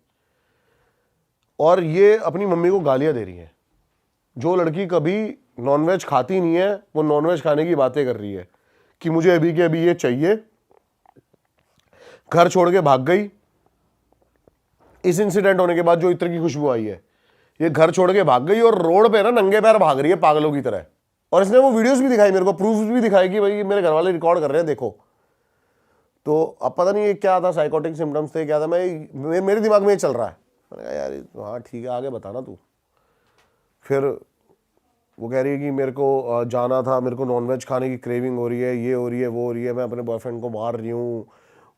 और ये अपनी मम्मी को गालियां दे रही है। जो लड़की कभी नॉनवेज खाती नहीं है वो नॉनवेज खाने की बातें कर रही है कि मुझे अभी के अभी ये चाहिए। घर छोड़ के भाग गई। इस इंसिडेंट होने के बाद जो इत्र की खुशबू आई है, ये घर छोड़ के भाग गई और रोड पे ना नंगे पैर भाग रही है पागलों की तरह। और इसने वो वीडियोस भी दिखाई मेरे को, प्रूफ भी दिखाई कि भाई मेरे घर वाले रिकॉर्ड कर रहे हैं, देखो। तो अब पता नहीं ये क्या था, साइकोटिक सिम्टम्स थे क्या था, मेरे दिमाग में ये चल रहा है। मैंने कहा यार हाँ ठीक है, आगे बताना तू। फिर वो कह रही है कि मेरे को जाना था, मेरे को नॉनवेज खाने की क्रेविंग हो रही है, ये हो रही है, वो हो रही है, मैं अपने बॉयफ्रेंड को मार रही हूँ,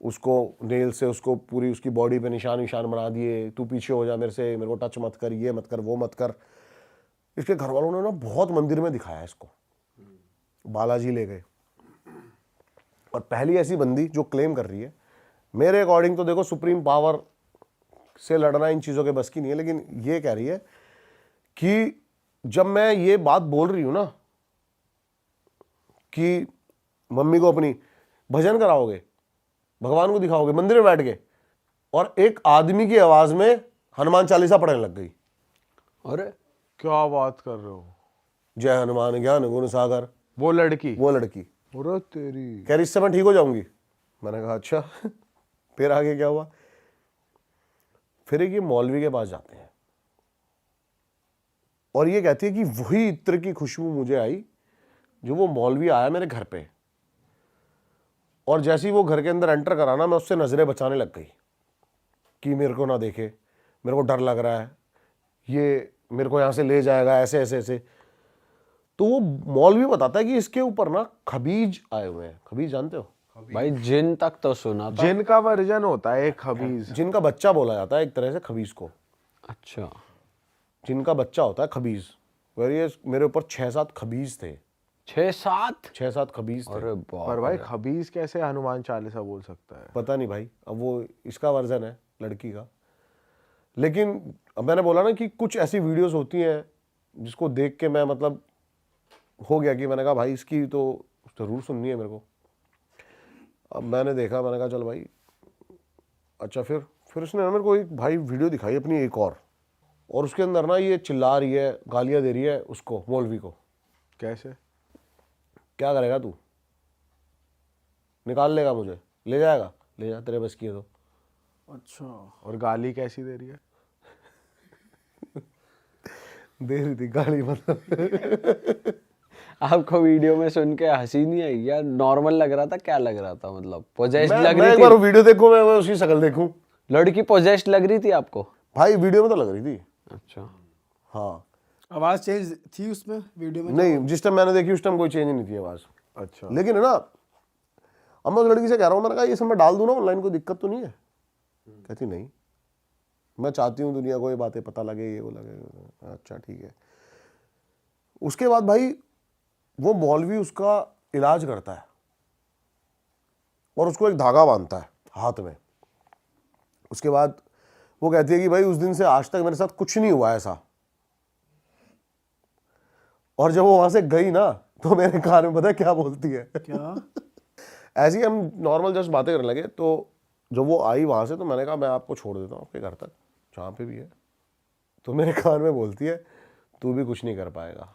उसको नेल से उसको पूरी उसकी बॉडी पे निशान बना दिए, तू पीछे हो जा मेरे से, मेरे को टच मत कर, ये मत कर, वो मत कर। इसके घर वालों ने ना बहुत मंदिर में दिखाया इसको, बालाजी ले गए। और पहली ऐसी बंदी जो क्लेम कर रही है, मेरे अकॉर्डिंग तो देखो सुप्रीम पावर से लड़ना इन चीज़ों के बस की नहीं है, लेकिन ये कह रही है कि जब मैं ये बात बोल रही हूं ना कि मम्मी को अपनी भजन कराओगे, भगवान को दिखाओगे मंदिर में बैठ के, और एक आदमी की आवाज में हनुमान चालीसा पढ़ने लग गई। अरे क्या बात कर रहे हो? जय हनुमान ज्ञान गुण सागर। वो लड़की? वो लड़की अरे तेरी। कह रही इससे मैं ठीक हो जाऊंगी। मैंने कहा अच्छा। फिर आगे क्या हुआ? फिर एक ये मौलवी के पास जाते हैं और ये कहती है कि वही इत्र की खुशबू मुझे आई जो वो मौलवी आया मेरे घर पे, और जैसे ही वो घर के अंदर एंटर करा ना, मैं उससे नजरें बचाने लग गई कि मेरे को ना देखे, मेरे को डर लग रहा है, ये मेरे को यहां से ले जाएगा, ऐसे ऐसे ऐसे। तो वो मौलवी बताता है कि इसके ऊपर ना खबीज आए हुए हैं। खबीज जानते हो? भाई जिन तक तो सुना था। जिन का वर्जन होता है एक खबीज। जिनका बच्चा बोला जाता है एक तरह से खबीज को। अच्छा। जिनका बच्चा होता है खबीज। वेरियस मेरे ऊपर 6-7 खबीज थे। 6-7 खबीज थे। अरे बाप पर भाई खबीज कैसे हनुमान चालीसा बोल सकता है? पता नहीं भाई, अब वो इसका वर्जन है लड़की का। लेकिन अब मैंने बोला ना कि कुछ ऐसी वीडियोस होती हैं जिसको देख के मैं मतलब हो गया कि मैंने कहा भाई इसकी तो जरूर सुननी है मेरे को। अब मैंने देखा, मैंने कहा चल भाई अच्छा। फिर उसने ना मेरे को एक भाई वीडियो दिखाई अपनी एक और उसके अंदर ना ये चिल्ला रही है, गालियां दे रही है उसको, मौलवी को। कैसे? क्या करेगा तू? निकाल लेगा मुझे, ले जाएगा, ले जा, तेरे बस की है तो। अच्छा। और गाली कैसी दे रही है? दे रही थी गाली मतलब। आपको वीडियो में सुन के हंसी नहीं आई या नॉर्मल लग रहा था? क्या लग रहा था? मतलब पोजेस्ड मैं लग एक रही बार थी? वीडियो देखूं, मैं उसकी शक्ल देखूं। लड़की पोजेस्ड लग रही थी आपको? भाई वीडियो में तो लग रही थी। अच्छा। हाँ आवाज चेंज थी उसमें वीडियो में? नहीं, जिस टाइम मैंने देखी उस टाइम कोई चेंज नहीं थी आवाज। अच्छा। लेकिन है ना, अब मैं उस लड़की से कह रहा हूँ, मैंने कहा ये सब मैं डाल दूं ना ऑनलाइन, कोई दिक्कत तो नहीं है? कहती नहीं, मैं चाहती हूँ दुनिया को ये बातें पता लगे, ये वो लगे। अच्छा ठीक है। उसके बाद भाई वो मौलवी उसका इलाज करता है और उसको एक धागा बांधता है हाथ में। उसके बाद वो कहती है कि भाई उस दिन से आज तक मेरे साथ कुछ नहीं हुआ ऐसा। और जब वो वहां से गई ना, तो मेरे कान में पता है क्या बोलती है? क्या? ऐसे ही हम नॉर्मल जस्ट बातें करने लगे, तो जब वो आई वहां से, तो मैंने कहा मैं आपको छोड़ देता हूँ आपके घर तक, जहाँ पे भी है। तो मेरे कान में बोलती है तू भी कुछ नहीं कर पाएगा।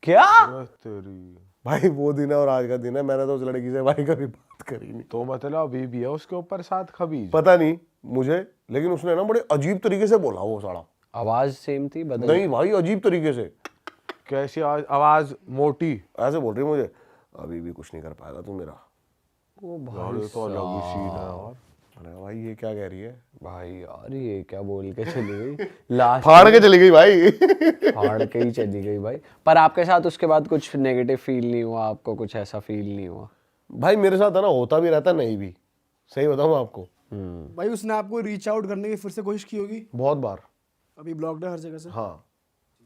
क्या? अरे तेरी। भाई वो दिन है और आज का दिन है, मैंने तो उस लड़की से भाई कभी बात करी नहीं। तो मतलब अभी भी है उसके ऊपर 7 खबीज? पता नहीं मुझे, लेकिन उसने ना बड़े अजीब तरीके से बोला वो साला। आवाज सेम थी? बदल? नहीं भाई, अजीब तरीके से। कैसी आवाज? मोटी? ऐसे बोल रही मुझे, अभी भी कुछ नहीं कर पाएगा तू मेरा। ओ यार ये तो अलग ही सीन है यार। मैंने कहा भाई ये क्या कह रही है? भाई यार ये क्या बोल के चली गई? लास्ट फाड़ के चली गई भाई। फाड़ के ही चली गई भाई। पर आपके साथ उसके बाद कुछ नेगेटिव फील नहीं हुआ? आपको कुछ ऐसा फील नहीं हुआ? भाई मेरे साथ है ना, होता भी रहता नहीं भी, सही बताऊं आपको। भाई उसने आपको रीच आउट करने की फिर से कोशिश की होगी? बहुत बार। अभी ब्लॉक्ड है हर जगह से? हाँ।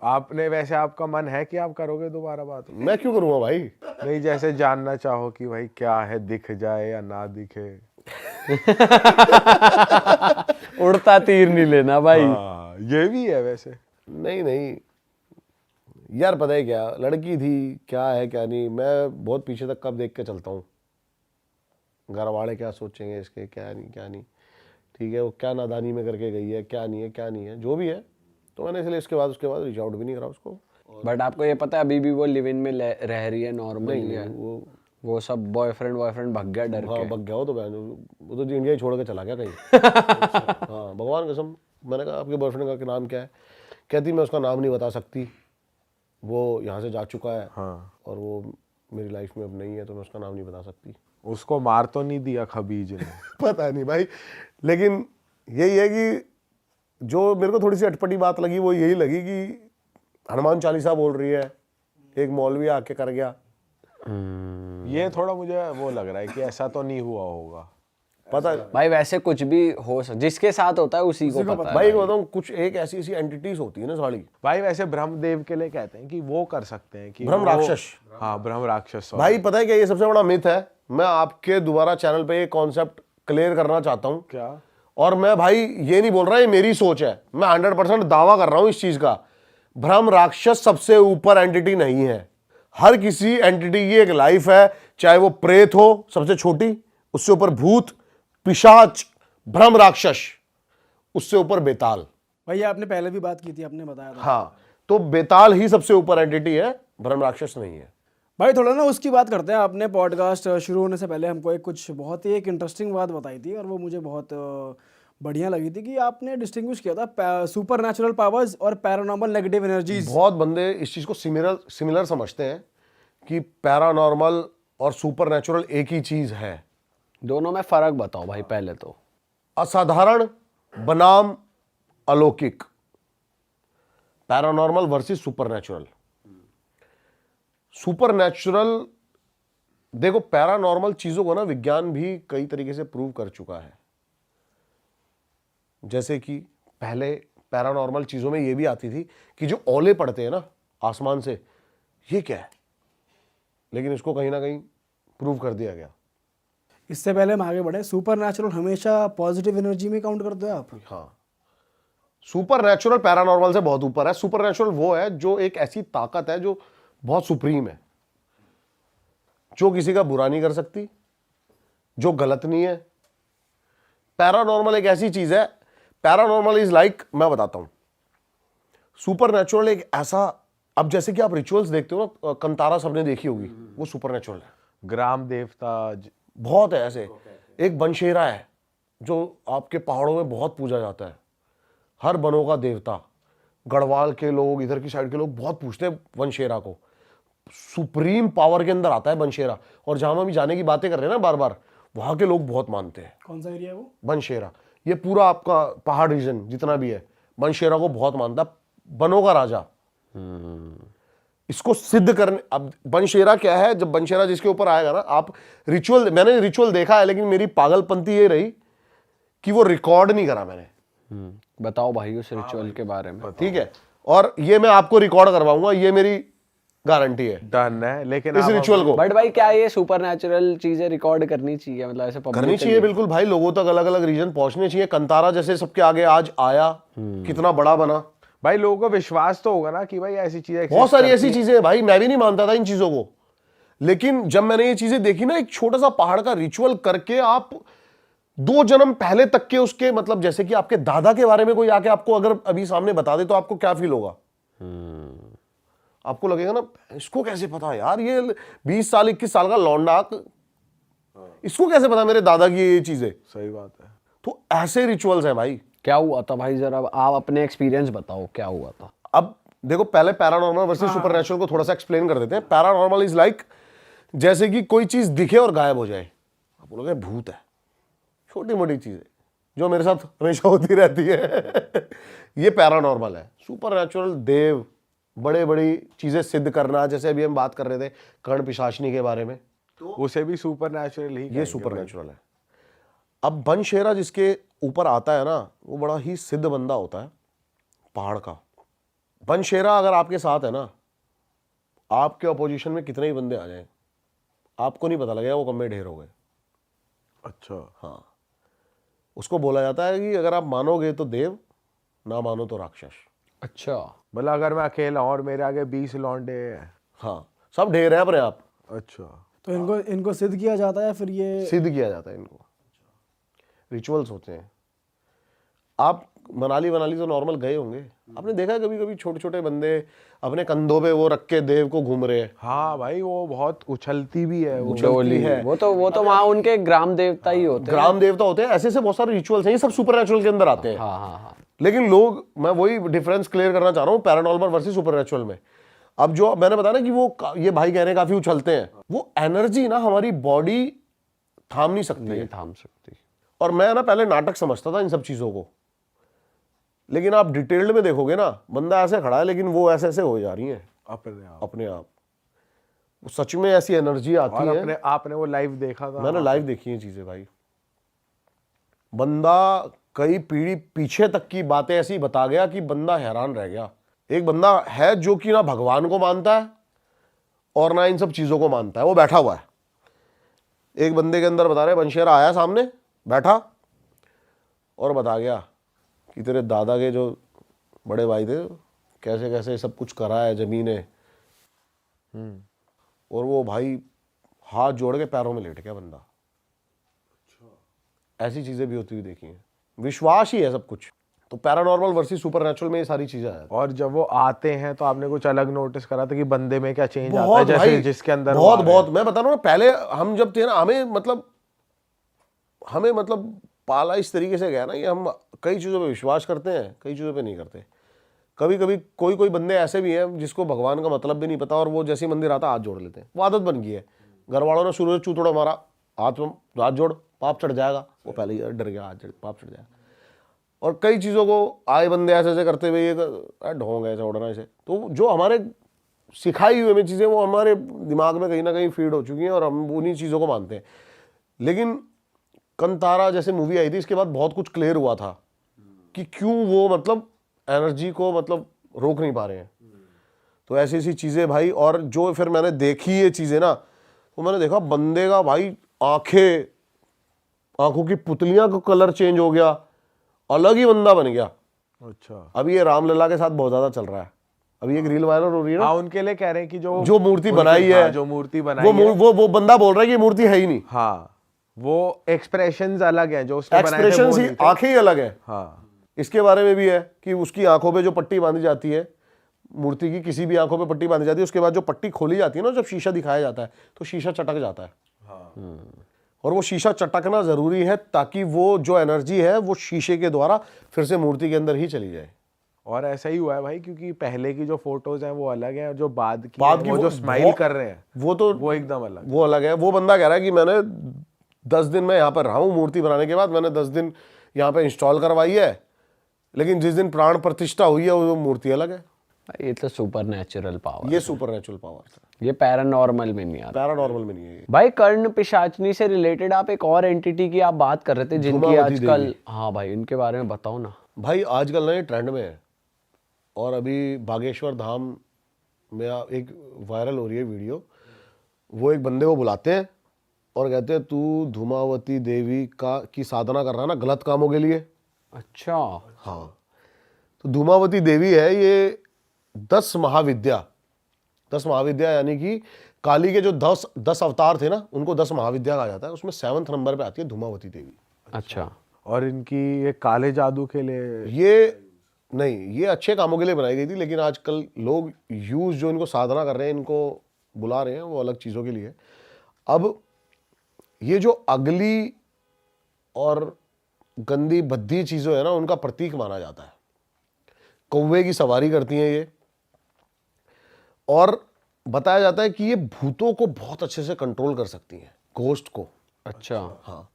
आपने वैसे आपका मन है कि आप करोगे दोबारा बात? मैं क्यों करूंगा भाई? नहीं, जैसे जानना चाहो कि भाई क्या है, दिख जाए या ना दिखे। उड़ता तीर नहीं लेना भाई। हाँ, ये भी है वैसे। नहीं नहीं यार, पता है क्या, लड़की थी, क्या है क्या नहीं, मैं बहुत पीछे तक कब देख के चलता हूँ। घर वाले क्या सोचेंगे इसके, क्या नहीं क्या नहीं, ठीक है, वो क्या नादानी में करके गई है, क्या नहीं है क्या नहीं है, जो भी है। तो मैंने इसलिए उसके बाद रीच आउट भी नहीं करा उसको। बट आपको ये पता है अभी भी वो लिव इन में रह रही है? नॉर्मल नहीं है? वो सब बॉयफ्रेंड भाग गया डर हाँ के? भग गया वो तो बहन, वो तो इंडिया ही छोड़ के चला गया कहीं। हाँ भगवान कसम। मैंने कहा आपके बॉयफ्रेंड का नाम क्या है? कहती मैं उसका नाम नहीं बता सकती, वो यहाँ से जा चुका है। हाँ। और वो मेरी लाइफ में अब नहीं है, तो मैं उसका नाम नहीं बता सकती। उसको मार तो नहीं दिया खबीज ने? पता नहीं भाई, लेकिन यही है कि जो मेरे को थोड़ी सी अटपटी बात लगी वो यही लगी कि हनुमान चालीसा बोल रही है, एक मौलवी आके कर गया। ये थोड़ा मुझे वो लग रहा है कि ऐसा तो नहीं हुआ होगा। पता भाई वैसे कुछ भी हो जिसके साथ होता है उसी को पता है भाई, बताऊं कुछ एक ऐसी ऐसी एंटिटीज होती है ना साली। भाई वैसे ब्रह्मदेव के लिए कहते हैं कि वो कर सकते हैं कि ब्रह्म राक्षस। हाँ, ब्रह्म राक्षस। भाई पता है क्या, ये सबसे बड़ा मिथ है। मैं आपके दोबारा चैनल पे ये कॉन्सेप्ट क्लियर करना चाहता हूँ। क्या? और मैं भाई ये नहीं बोल रहा, ये मेरी सोच है, मैं 100% दावा कर रहा हूँ इस चीज का। भ्रम राक्षस सबसे ऊपर एंटिटी नहीं है। हर किसी एंटिटी की एक लाइफ है, चाहे वो प्रेत हो सबसे छोटी, उससे ऊपर भूत, पिशाच, भ्रम राक्षस, उससे ऊपर बेताल। भैया आपने पहले भी बात की थी, आपने बताया था। हाँ, तो बेताल ही सबसे ऊपर एंटिटी है, भ्रम राक्षस नहीं है। भाई थोड़ा ना उसकी बात करते हैं। आपने पॉडकास्ट शुरू होने से पहले हमको एक कुछ बहुत ही एक इंटरेस्टिंग बात बताई थी और वो मुझे बहुत बढ़िया लगी थी कि आपने डिस्टिंग्विश किया था सुपर नेचुरल पावर्स और पैरानॉर्मल नेगेटिव एनर्जीज। बहुत बंदे इस चीज को सिमिलर समझते हैं कि पैरानॉर्मल और सुपर नेचुरल एक ही चीज है। दोनों में फर्क बताओ भाई पहले तो। असाधारण बनाम अलौकिक, paranormal versus super natural. Super natural, देखो पैरानॉर्मल चीजों को ना विज्ञान भी कई तरीके से प्रूव कर चुका है। जैसे कि पहले पैरानॉर्मल चीजों में ये भी आती थी कि जो ओले पड़ते हैं ना आसमान से, ये क्या है, लेकिन इसको कहीं ना कहीं प्रूव कर दिया गया। इससे पहले हम आगे बढ़े, सुपर नेचुरल हमेशा पॉजिटिव एनर्जी में काउंट करते हो आप? हाँ, सुपर नेचुरल पैरानॉर्मल से बहुत ऊपर है। सुपर नेचुरल वो है जो एक ऐसी ताकत है जो बहुत सुप्रीम है, जो किसी का बुरा नहीं कर सकती, जो गलत नहीं है। पैरानॉर्मल एक ऐसी चीज है, पैरानॉर्मल इज लाइक, मैं बताता हूं, सुपर नेचुरल एक ऐसा, अब जैसे कि आप रिचुअल्स देखते हो ना, कंतारा सबने देखी होगी, वो सुपर नेचुरल है। ग्राम देवता बहुत है ऐसे। एक बनशेरा है जो आपके पहाड़ों में बहुत पूजा जाता है, हर बनों का देवता। गढ़वाल के लोग, इधर की साइड के लोग बहुत पूछते हैं बनशेरा को। सुप्रीम पावर के अंदर आता है बनशेरा, और जहां हम अभी जाने की बातें कर रहे हैं ना बार बार, वहां के लोग बहुत मानते हैं। कौन सा एरिया है वो? बनशेरा, ये पूरा आपका पहाड़ रीजन जितना भी है, बनशेरा को बहुत मानता है, बनों का राजा। इसको सिद्ध करने, अब बनशेरा क्या है, जब बनशेरा जिसके ऊपर आएगा ना, आप रिचुअल, मैंने रिचुअल देखा है, लेकिन मेरी पागलपंती ये रही कि वो रिकॉर्ड नहीं करा मैंने। बताओ भाई उस रिचुअल के बारे में। ठीक है, और ये मैं आपको रिकॉर्ड करवाऊंगा, ये मेरी गारंटी है डन है। लेकिन इस आप रिचुअल को। बट भाई क्या ये सुपर नेचुरल चीजें रिकॉर्ड करनी चाहिए, मतलब ऐसे public करनी के चाहिए लिए? बिल्कुल भाई, लोगों तक अलग अलग रीजन पहुंचने चाहिए। कंतारा जैसे सबके आगे आज आया, कितना बड़ा बना। भाई लोगों को विश्वास तो होगा ना कि भाई ऐसी चीजें बहुत सारी ऐसी चीजें हैं भाई, मैं भी नहीं मानता था इन चीजों को, लेकिन जब मैंने ये चीजें देखी ना, एक छोटा सा पहाड़ का रिचुअल करके आप 2 जन्म पहले तक के उसके, मतलब जैसे कि आपके दादा के बारे में कोई आके आपको अगर अभी सामने बता दे तो आपको क्या फील होगा? आपको लगेगा ना, इसको कैसे पता यार, ये 20 साल 21 साल का लौंडा, इसको कैसे पता मेरे दादा की ये चीजें। सही बात है। तो ऐसे रिचुअल्स हैं भाई। क्या हुआ था भाई, जरा आप अपने एक्सपीरियंस बताओ क्या हुआ था। अब देखो, पहले पैरानॉर्मल वर्सेस सुपरनैचुरल को थोड़ा सा एक्सप्लेन कर देते हैं। पैरानॉर्मल इज लाइक, जैसे कि कोई चीज दिखे और गायब हो जाए, आप बोलोगे भूत है, छोटी मोटी चीजें जो मेरे साथ हमेशा होती रहती है ये पैरानॉर्मल है। सुपरनैचुरल देव, बड़े बड़ी चीजें सिद्ध करना, जैसे अभी हम बात कर रहे थे कर्ण पिशाचनी के बारे में, उसे भी सुपर नेचुरल ही ये सुपरनैचुरल है। अब बनशेरा जिसके ऊपर आता है ना, वो बड़ा ही सिद्ध बंदा होता है पहाड़ का। बनशेरा अगर आपके साथ है ना, आपके अपोजिशन में कितने ही बंदे आ जाएं, आपको नहीं पता लगेगा वो कब में ढेर हो गए। अच्छा। हाँ, उसको बोला जाता है कि अगर आप मानोगे तो देव, ना मानो तो राक्षस। अच्छा, मतलब अगर मैं अकेला हूं और मेरे आगे 20 लौंडे हैं। हाँ, सब ढेर है अपने आप। अच्छा। तो इनको सिद्ध किया जाता है फिर ये? सिद्ध किया जाता है इनको, रिचुअल्स होते हैं। आप मनाली तो नॉर्मल गए होंगे, आपने देखा है कभी कभी छोटे छोटे बंदे अपने कंधों पे वो रख के देव को घूम रहे हैं। हाँ भाई, वो बहुत उछलती भी है वो। उछलती है, वो तो वहाँ उनके ग्राम देवता ही होते हैं। ग्राम देवता होते हैं। ऐसे बहुत सारे रिचुअल्स हैं, ये सब सुपरनैचुरल के अंदर आते हैं। हाँ हाँ हाँ। लेकिन लोग, मैं वही डिफरेंस क्लियर करना चाह रहा हूँ पैरानॉर्मल वर्सेस सुपरनैचुरल में। अब जो मैंने बताया ना कि वो, ये भाई कह रहे हैं काफी उछलते हैं, वो एनर्जी ना हमारी बॉडी थाम नहीं सकती नहीं है। थाम सकती। और मैं ना पहले नाटक समझता था इन सब चीजों को, लेकिन आप डिटेल्ड में देखोगे ना, बंदा ऐसे खड़ा है लेकिन वो ऐसे ऐसे हो जा रही है अपने आप। वो सच में ऐसी एनर्जी आती और है। आपने वो लाइव देखा था? मैंने लाइव देखी है चीजें भाई। बंदा कई पीढ़ी पीछे तक की बातें ऐसी बता गया कि बंदा हैरान रह गया। एक बंदा है जो कि ना भगवान को मानता है और ना इन सब चीजों को मानता है, वो बैठा हुआ है। एक बंदे के अंदर बता रहे, बनशेरा आया सामने, बैठा और बता गया कि तेरे दादा के जो बड़े भाई थे कैसे कैसे सब कुछ करा है जमीने, और वो भाई हाथ जोड़ के पैरों में लेट गया बंदा। ऐसी चीजें भी होती हुई देखी हैं। विश्वास ही है सब कुछ। तो पैरानॉर्मल वर्सेस सुपरनैचुरल में ये सारी चीजें हैं। और जब वो आते हैं तो आपने कुछ अलग नोटिस करा था कि बंदे में क्या चेंज आता है, बहुत जैसे भाई, जिसके अंदर वो बहुत आ रहे हैं? बहुत मैं बता रहा हूँ ना, पहले हम जब थे ना, हमें मतलब पाला इस तरीके से गया ना कि हम कई चीज़ों पे विश्वास करते हैं, कई चीज़ों पे नहीं करते। कभी कभी कोई कोई बंदे ऐसे भी हैं जिसको भगवान का मतलब भी नहीं पता, और वो जैसे ही मंदिर आता हाथ जोड़ लेते हैं। वो आदत बन गई है। घर वालों ने शुरू से चूतड़ा मारा, हाथ जोड़, पाप चढ़ जाएगा। वो पहले ही डर गया, हाथ पाप चढ़ जाएगा। और कई चीज़ों को आए बंदे ऐसे ऐसे करते हुए, ये ढोंग ऐसे उड़ना ऐसे। तो जो हमारे सिखाई हुई हमें चीज़ें वो हमारे दिमाग में कहीं ना कहीं फीड हो चुकी हैं, और हम उन्हीं चीज़ों को मानते हैं। लेकिन कंतारा जैसे मूवी आई थी, इसके बाद बहुत कुछ क्लियर हुआ था कि क्यों वो मतलब एनर्जी को मतलब रोक नहीं पा रहे हैं। तो ऐसी ऐसी चीज़ें भाई, और जो फिर मैंने देखी ये चीज़ें ना, तो मैंने देखा बंदे का भाई आंखों की पुतलियां का कलर चेंज हो गया, अलग ही बंदा बन गया। अच्छा, अभी ये रामलला के साथ बहुत ज्यादा चल रहा है। अभी एक रील वायरल हो रही है ना, हाँ, उनके लिए कह रहे हैं कि जो मूर्ति उनके- बनाई है, हाँ, जो मूर्ति बनाई है, वो बंदा बोल रहा है कि ये मूर्ति है ही नहीं। हाँ, वो एक्सप्रेशंस अलग हैं जो उसने बनाए थे, एक्सप्रेशन वो ही, नहीं थे। आंखें ही अलग है। हाँ, इसके बारे में भी है कि उसकी आंखों पे जो पट्टी बांधी जाती है, मूर्ति की किसी भी आंखों पे पट्टी बांधी जाती है, उसके बाद जो पट्टी खोली जाती है ना, जब शीशा दिखाया जाता है तो शीशा चटक जाता है। और वो शीशा चटकना जरूरी है ताकि वो जो एनर्जी है वो शीशे के द्वारा फिर से मूर्ति के अंदर ही चली जाए। और ऐसा ही हुआ है भाई, क्योंकि पहले की जो फोटोज हैं वो अलग हैं, और जो बाद की वो जो स्माइल कर रहे हैं वो एकदम अलग। वो अलग है। वो बंदा कह रहा है कि मैंने 10 दिन में यहाँ पर रहा हूँ, मूर्ति बनाने के बाद मैंने 10 दिन यहाँ पे इंस्टॉल करवाई है, लेकिन जिस दिन प्राण प्रतिष्ठा हुई है वो मूर्ति अलग है। ये तो सुपर नेचुरल पावर, ये सुपर नेचुरल पावर है, ये पैरानॉर्मल में नहीं आता। पैरानॉर्मल में नहीं है ये। भाई कर्ण पिशाचनी से रिलेटेड आप एक और एंटिटी की आप बात कर रहे थे जिनकी धूमावती आजकल, देवी। हाँ भाई इनके बारे में बताओ ना। भाई आजकल ना ये ट्रेंड में है, और अभी बागेश्वर धाम में एक वायरल हो रही है वीडियो। वो एक बंदे को बुलाते हैं और कहते हैं तू धूमावती देवी की साधना कर रहा है ना गलत कामों के लिए। अच्छा, हाँ, तो धूमावती देवी है ये 10 महाविद्या यानी कि काली के जो 10 अवतार थे ना, उनको 10 महाविद्या कहा जाता है। उसमें 7th नंबर पे आती है धूमावती देवी। अच्छा, और इनकी ये काले जादू के लिए, ये नहीं, ये अच्छे कामों के लिए बनाई गई थी, लेकिन आजकल लोग यूज जो इनको साधना कर रहे हैं, इनको बुला रहे हैं, वो अलग चीज़ों के लिए। अब ये जो अगली और गंदी भद्दी चीज़ों है ना, उनका प्रतीक माना जाता है। कौवे की सवारी करती हैं ये, और बताया जाता है कि ये भूतों को बहुत अच्छे से कंट्रोल कर सकती हैं, घोस्ट को। अच्छा, हाँ,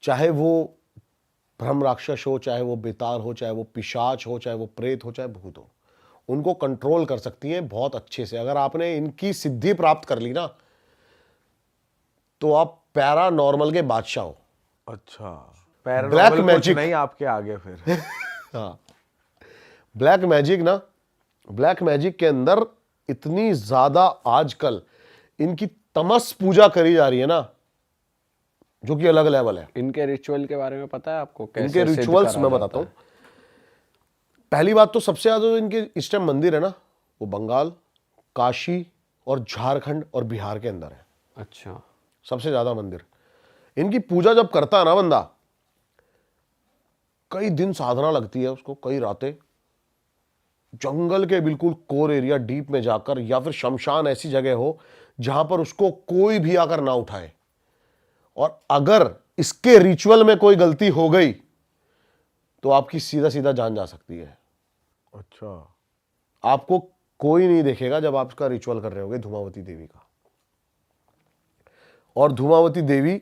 चाहे वो ब्रह्म राक्षस हो, चाहे वो बेताल हो, चाहे वो पिशाच हो, चाहे वो प्रेत हो, चाहे भूत हो, उनको कंट्रोल कर सकती हैं बहुत अच्छे से। अगर आपने इनकी सिद्धि प्राप्त कर ली ना, तो आप पैरानॉर्मल के बादशाह हो। अच्छा, ब्लैक पैरानॉर्मल कुछ मैजिक नहीं आपके आगे फिर। हाँ, ब्लैक मैजिक के अंदर इतनी ज्यादा आजकल इनकी तमस पूजा करी जा रही है ना, जो कि अलग लेवल है। इनके रिचुअल के बारे में पता है आपको? इनके कैसे सिद्ध रिचुअल्स करा मैं जाता बताता हूँ। है? पहली बात तो सबसे ज्यादा जो इनके इस टाइम मंदिर है ना, वो बंगाल, काशी और झारखंड और बिहार के अंदर है। अच्छा, सबसे ज्यादा मंदिर। इनकी पूजा जब करता है ना बंदा, कई दिन साधना लगती है उसको, कई रातें जंगल के बिल्कुल कोर एरिया डीप में जाकर, या फिर शमशान ऐसी जगह हो जहां पर उसको कोई भी आकर ना उठाए। और अगर इसके रिचुअल में कोई गलती हो गई तो आपकी सीधा सीधा जान जा सकती है। अच्छा, आपको कोई नहीं देखेगा जब आप इसका रिचुअल कर रहे होगे धूमावती देवी का। और धूमावती देवी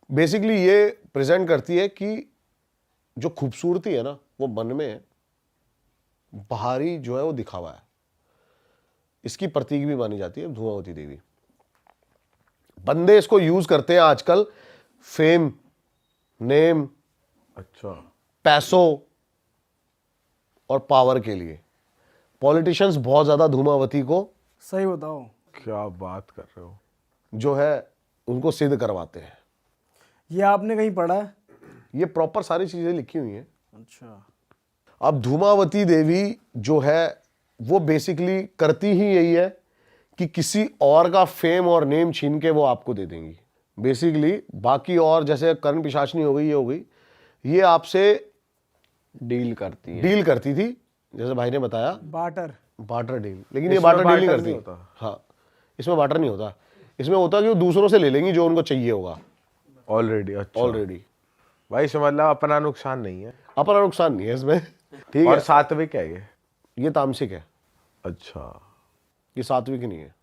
बेसिकली ये प्रेजेंट करती है कि जो खूबसूरती है ना, वो मन में है, बाहरी जो है वो दिखावा है। इसकी प्रतीक भी मानी जाती है धूमावती देवी। बंदे इसको यूज करते हैं आजकल फेम, नेम, अच्छा, पैसों और पावर के लिए। पॉलिटिशियंस बहुत ज्यादा धूमावती को, सही बताओ, क्या बात कर रहे हो? जो है उनको सिद्ध करवाते हैं। ये आपने कहीं पढ़ा है? ये प्रॉपर सारी चीजें लिखी हुई हैं। अच्छा, अब धूमावती देवी जो है वो बेसिकली करती ही यही है कि किसी और का फेम और नेम छीन के वो आपको दे देंगी बेसिकली। बाकी और जैसे करण पिशाचनी हो गई, ये हो गई, ये आपसे डील करती है। डील करती थी, जैसे भाई ने बताया, बाटर डील। लेकिन ये बाटर डील नहीं करती। हाँ, इसमें बाटर नहीं होता। इसमें होता कि वो दूसरों से ले लेंगी जो उनको चाहिए होगा ऑलरेडी। अच्छा, ऑलरेडी। भाई इसमें मतलब अपना नुकसान नहीं है। अपना नुकसान नहीं है इसमें, ठीक और है। सात्विक है ये तामसिक है, अच्छा, ये सात्विक नहीं है।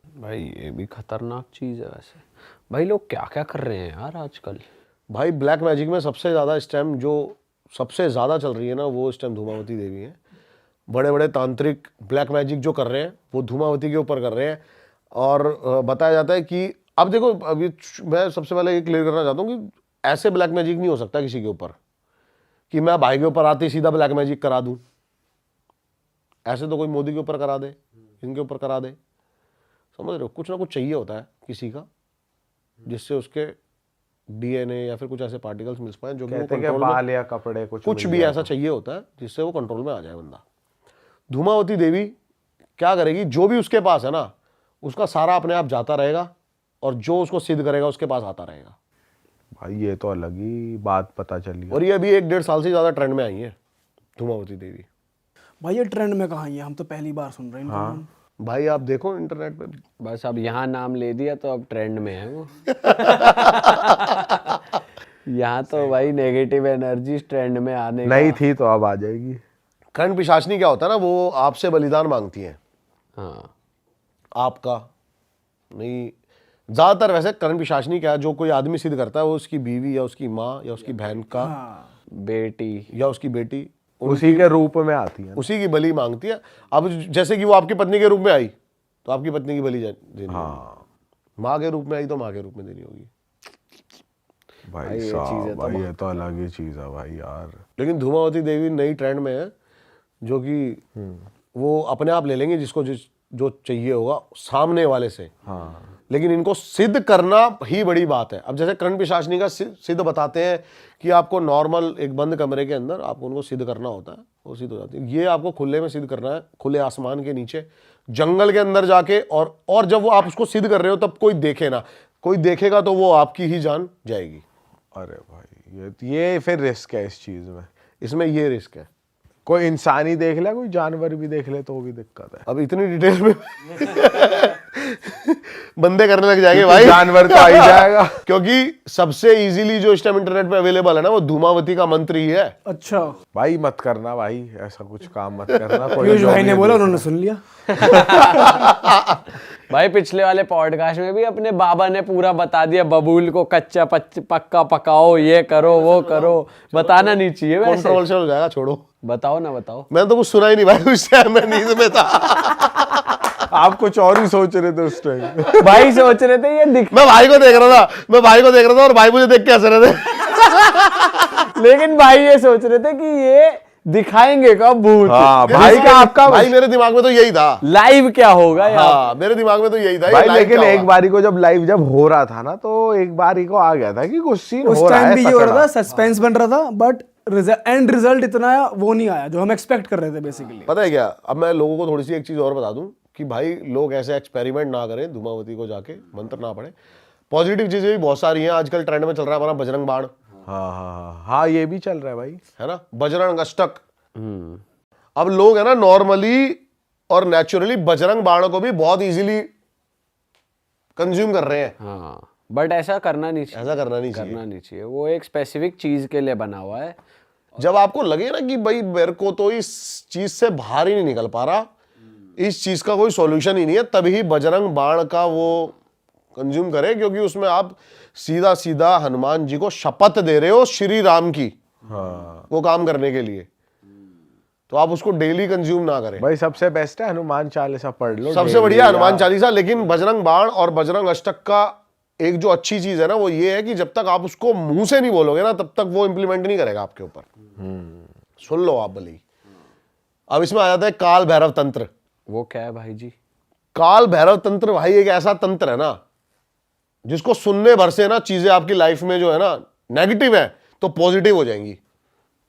भाई ये भी खतरनाक चीज है वैसे। भाई लोग क्या क्या कर रहे हैं यार आजकल। भाई ब्लैक मैजिक में सबसे ज़्यादा इस टाइम जो सबसे ज़्यादा चल रही है ना, वो इस टाइम धूमावती देवी है। बड़े बड़े तांत्रिक ब्लैक मैजिक जो कर रहे हैं वो धूमावती के ऊपर कर रहे हैं। और बताया जाता है कि अब देखो, अभी मैं सबसे पहले ये क्लियर करना चाहता हूँ कि ऐसे ब्लैक मैजिक नहीं हो सकता किसी के ऊपर कि मैं भाई के ऊपर आते ही सीधा ब्लैक मैजिक करा दूँ। ऐसे तो कोई मोदी के ऊपर करा दे, इनके ऊपर करा दे, समझ रहे हो। कुछ ना कुछ चाहिए होता है किसी का, जिससे उसके डीएनए या फिर कुछ ऐसे पार्टिकल्स मिल पाए जो कि वो कहते हैं कि कंट्रोल में, बाल या कपड़े कुछ भी ऐसा चाहिए होता है जिससे वो कंट्रोल में आ जाए बंदा। धूमावती देवी क्या करेगी, जो भी उसके पास है ना, उसका सारा अपने आप जाता रहेगा और जो उसको सिद्ध करेगा उसके पास आता रहेगा। भाई ये तो अलग ही बात पता चली। और ये अभी 1-1.5 साल से ज़्यादा ट्रेंड में आई है धूमावती देवी। भाई ये ट्रेंड में कहाँ है, हम तो पहली बार सुन रहे हैं इनका नाम। भाई आप देखो इंटरनेट पे, बस अब यहाँ नाम ले दिया तो अब ट्रेंड में है वो। यहाँ तो भाई नेगेटिव एनर्जी ट्रेंड में आने नहीं थी तो अब आ जाएगी। कर्ण पिशाचनी क्या होता है ना, वो आपसे बलिदान मांगती है। हाँ, आपका नहीं, ज्यादातर वैसे कर्ण पिशाचनी क्या है, जो कोई आदमी सिद्ध करता है वो उसकी बीवी या उसकी माँ या उसकी बहन का बेटी या उसकी बेटी, उसी के रूप में आती है। उसी की बलि मांगती है। अब जैसे कि वो आपकी पत्नी के रूप में आई तो आपकी पत्नी की बलि देनी होगी। माँ के रूप में आई तो माँ के रूप में देनी होगी। भाई साहब, भाई ये तो अलग ही चीज है भाई यार। लेकिन धूमावती देवी नई ट्रेंड में है, जो कि वो अपने आप ले लेंगे जिसको जो चाहिए होगा सामने वाले से। हाँ, लेकिन इनको सिद्ध करना ही बड़ी बात है। अब जैसे कर्ण पिशाचनी का सिद्ध बताते हैं कि आपको नॉर्मल एक बंद कमरे के अंदर आपको उनको सिद्ध करना होता है, वो सिद्ध हो जाती है। ये आपको खुले में सिद्ध करना है, खुले आसमान के नीचे, जंगल के अंदर जाके। और जब वो आप उसको सिद्ध कर रहे हो तब कोई देखे ना, कोई देखेगा तो वो आपकी ही जान जाएगी। अरे भाई ये फिर रिस्क है इस चीज में। इसमें ये रिस्क है। कोई इंसान ही देख ले, कोई जानवर भी देख ले तो भी दिक्कत है। अब इतनी डिटेल में बंदे करने लग जाएंगे भाई, जानवर तो आ ही जाएगा। क्योंकि सबसे इजीली जो इस टाइम इंटरनेट पे अवेलेबल है ना, वो धूमावती का मंत्र ही है। अच्छा, भाई मत करना भाई, ऐसा कुछ काम मत करना। पीयूष भाई ने बोला, उन्होंने सुन लिया। भाई पिछले वाले पॉडकास्ट में भी अपने बाबा ने पूरा बता दिया, बबूल को कच्चा पक्का पकाओ, ये करो वो करो। बताना नहीं चाहिए वैसे। कंट्रोवर्शियल हो जाएगा, छोड़ो। बताओ ना, बताओ। मैंने तो कुछ सुना ही नहीं भाई उस टाइम, मैं नींद में था। आप कुछ और ही सोच रहे थे उस टाइम। भाई सोच रहे थे ये मैं भाई को देख रहा था और भाई मुझे देख के हंस रहे थे। लेकिन भाई ये सोच रहे थे कि ये दिखाएंगे कब भूत। हाँ, भाई का आपका भाई मेरे दिमाग में तो यही था, लाइव क्या होगा यार। हाँ मेरे दिमाग में तो यही था भाई। ये लेकिन क्या एक होगा? बारी को जब लाइव जब हो रहा था ना, तो एक बारी को आ गया था कि कुछ सीन उस हो रहा टाइम है भी ये हो रहा था, तगड़ा। सस्पेंस बन रहा था, बट एंड रिजल्ट इतना वो नहीं आया जो हम एक्सपेक्ट कर रहे थे बेसिकली। पता है क्या, अब मैं लोगों को थोड़ी सी एक चीज और बता दूं कि भाई लोग ऐसे एक्सपेरिमेंट ना करें, धूमावती को जाके मंत्र ना पढ़े। पॉजिटिव चीजें भी बहुत सारी हैं। आजकल ट्रेंड में चल रहा है हमारा बजरंग बाण, हाँ, ये भी चल रहा है भाई, है ना, बजरंग अष्टक। अब लोग है ना नॉर्मली और नेचुरली बजरंग बाण को भी बहुत इजीली कंज्यूम कर रहे हैं। हाँ, बट ऐसा करना नहीं चाहिए। ऐसा करना नहीं चाहिए। करना नहीं चाहिए, वो एक स्पेसिफिक चीज के लिए बना हुआ है। जब आपको लगे ना कि भाई मेरे को तो इस चीज से बाहर ही नहीं निकल पा रहा, इस चीज का कोई सॉल्यूशन ही नहीं है, तभी बजरंग बाण का वो कंज्यूम करें, क्योंकि उसमें आप सीधा सीधा हनुमान जी को शपथ दे रहे हो श्री राम की, हाँ वो काम करने के लिए। तो आप उसको डेली कंज्यूम ना करें। भाई। सबसे बेस्ट है हनुमान चालीसा पढ़ लो, सबसे daily बढ़िया हनुमान यार। चालीसा। लेकिन बजरंग बाण और बजरंग अष्टक का एक जो अच्छी चीज है ना, वो ये है कि जब तक आप उसको मुंह से नहीं बोलोगे ना, तब तक वो इंप्लीमेंट नहीं करेगा आपके ऊपर। सुन लो आप भली। अब इसमें आ जाता है काल भैरव तंत्र। वो क्या है भाई जी? काल भैरव तंत्र भाई एक ऐसा तंत्र है ना, जिसको सुनने भर से ना चीजें आपकी लाइफ में जो है ना नेगेटिव है तो पॉजिटिव हो जाएंगी।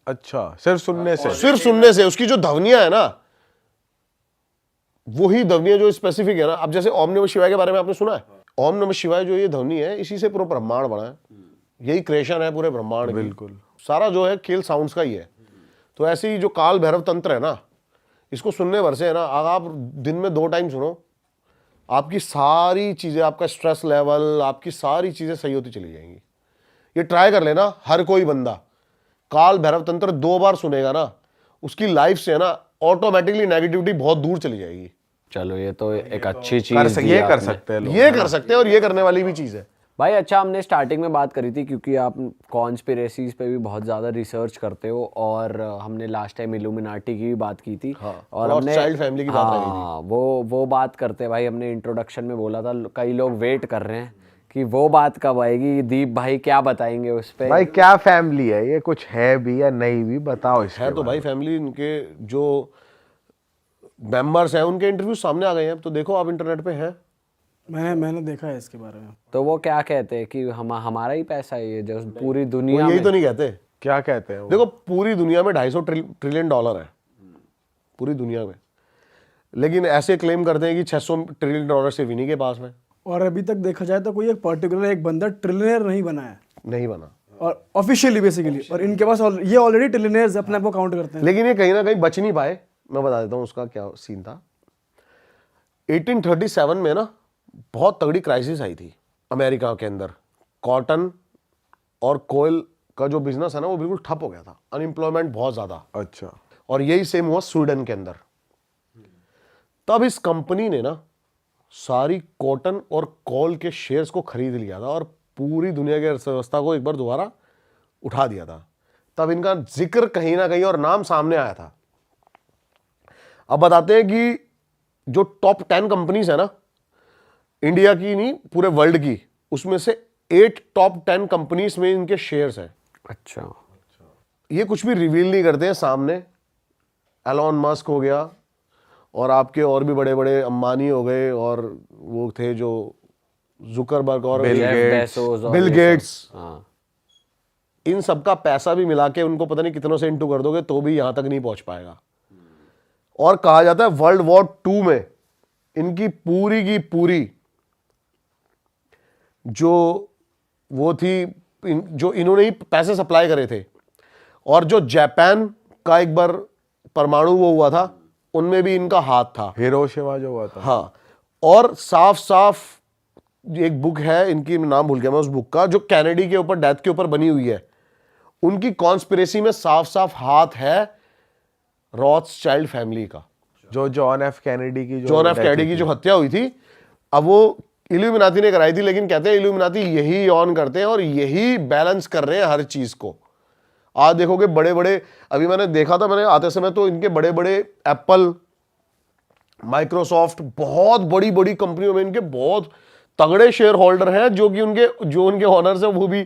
अच्छा, सिर्फ सुनने से? सिर्फ सुनने से। उसकी जो ध्वनियां है ना, वही ध्वनि है जो स्पेसिफिक है ना। अब जैसे ओम नमः शिवाय के बारे में आपने सुना है, ओम नमः शिवाय जो ये ध्वनि है इसी से पूरा ब्रह्मांड बना है, यही क्रिएशन है पूरे ब्रह्मांड की। बिल्कुल। सारा जो है खेल साउंड्स का ही है। तो ऐसे ही जो काल भैरव तंत्र है ना, इसको सुनने भर से है ना, अगर आप दिन में 2 टाइम सुनो, आपकी सारी चीजें, आपका स्ट्रेस लेवल, आपकी सारी चीजें सही होती चली जाएंगी। ये ट्राई कर लेना हर कोई बंदा, काल भैरव तंत्र 2 बार सुनेगा ना, उसकी लाइफ से है ना ऑटोमेटिकली नेगेटिविटी बहुत दूर चली जाएगी। चलो ये तो एक अच्छी चीज ये कर सकते हैं लोग। ये कर सकते हैं और ये करने वाली भी चीज है भाई। अच्छा, हमने स्टार्टिंग में बात करी थी क्योंकि आप कॉन्स्पिरेसीज पे भी बहुत ज़्यादा रिसर्च करते हो, और हमने लास्ट टाइम इल्यूमिनाटी की भी बात की थी। हाँ, और Lost हमने Child Family की बात रही थी। हाँ, वो बात करते भाई, हमने इंट्रोडक्शन में बोला था कई लोग वेट कर रहे हैं कि वो बात कब आएगी। दीप भाई क्या बताएंगे उस पे? भाई क्या फैमिली है ये, कुछ है भी या नहीं भी, बताओ इसके है। तो भाई फैमिली, इनके जो मेंबर्स हैं उनके इंटरव्यू सामने आ गए हैं, अब तो देखो आप इंटरनेट पे हैं। मैंने देखा है इसके बारे में। तो वो क्या कहते हैं कि हमारा ही पैसा है ये, जो पूरी वो दुनिया यही में। तो नहीं कहते। क्या कहते हैं वो? देखो पूरी दुनिया में 250 ट्रिलियन डॉलर है, पूरी दुनिया में, लेकिन ऐसे क्लेम करते हैं कि 600 ट्रिलियन डॉलर सिर्फ इन्हीं के पास में। और अभी तक देखा जाए तो कोई एक पर्टिकुलर एक बंदा ट्रिलियनर नहीं बना है, नहीं बना, और ऑफिशियली बेसिकली, और इनके पास ये ऑलरेडी ट्रिलियनर्स अपने आप को काउंट करते हैं। लेकिन ये कहीं ना कहीं बच नहीं पाए। मैं बता देता हूँ उसका क्या सीन था। 1837 में ना बहुत तगड़ी क्राइसिस आई थी अमेरिका के अंदर। कॉटन और कोयल का जो बिजनेस है ना वो बिल्कुल ठप हो गया था, अनएम्प्लॉयमेंट बहुत ज्यादा। अच्छा। और यही सेम हुआ स्वीडन के अंदर। तब इस कंपनी ने ना सारी कॉटन और कोल के शेयर्स को खरीद लिया था और पूरी दुनिया की अर्थव्यवस्था को एक बार दोबारा उठा दिया था। तब इनका जिक्र कहीं ना कहीं और नाम सामने आया था। अब बताते हैं कि जो टॉप 10 कंपनीज है ना, इंडिया की नहीं पूरे वर्ल्ड की, उसमें से 8 टॉप 10 कंपनीज में इनके शेयर्स हैं। अच्छा। ये कुछ भी रिवील नहीं करते हैं सामने। एलॉन मस्क हो गया, और आपके और भी बड़े बड़े अंबानी हो गए, और वो थे जो जुकरबर्ग और बिल गेट्स, हाँ। इन सबका पैसा भी मिला के उनको पता नहीं कितनों से इंटू कर दोगे तो भी यहां तक नहीं पहुंच पाएगा। और कहा जाता है वर्ल्ड वॉर 2 में इनकी पूरी की पूरी जो वो थी, जो इन्होंने ही पैसे सप्लाई करे थे, और जो जापान का एक बार परमाणु वो हुआ था उनमें भी इनका हाथ था, हिरोशिमा जो हुआ था। हाँ। और साफ साफ एक बुक है इनकी, नाम भूल गया मैं उस बुक का, जो कैनेडी के ऊपर डेथ के ऊपर बनी हुई है, उनकी कॉन्स्पिरेसी में साफ साफ हाथ है रॉथस्चाइल्ड फैमिली का। जो जॉन एफ कैनेडी की जो हत्या हुई थी, अब वो इल्यूमिनाती ने कराई थी, लेकिन कहते हैं इल्यूमिनाती यही ऑन करते हैं और यही बैलेंस कर रहे हैं हर चीज को। आज देखोगे बड़े बड़े, अभी मैंने देखा था, मैंने आते समय तो इनके बड़े बड़े एप्पल, माइक्रोसॉफ्ट, बहुत बड़ी बड़ी कंपनियों में इनके बहुत तगड़े शेयर होल्डर हैं, जो उनके ऑनर्स है वो भी